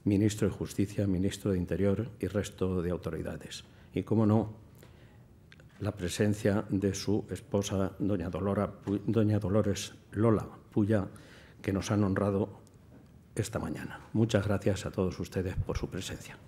ministro de Justicia, ministro de Interior y resto de autoridades. Y, cómo no, la presencia de su esposa, doña Dolores Lola Puya, que nos han honrado esta mañana. Muchas gracias a todos ustedes por su presencia.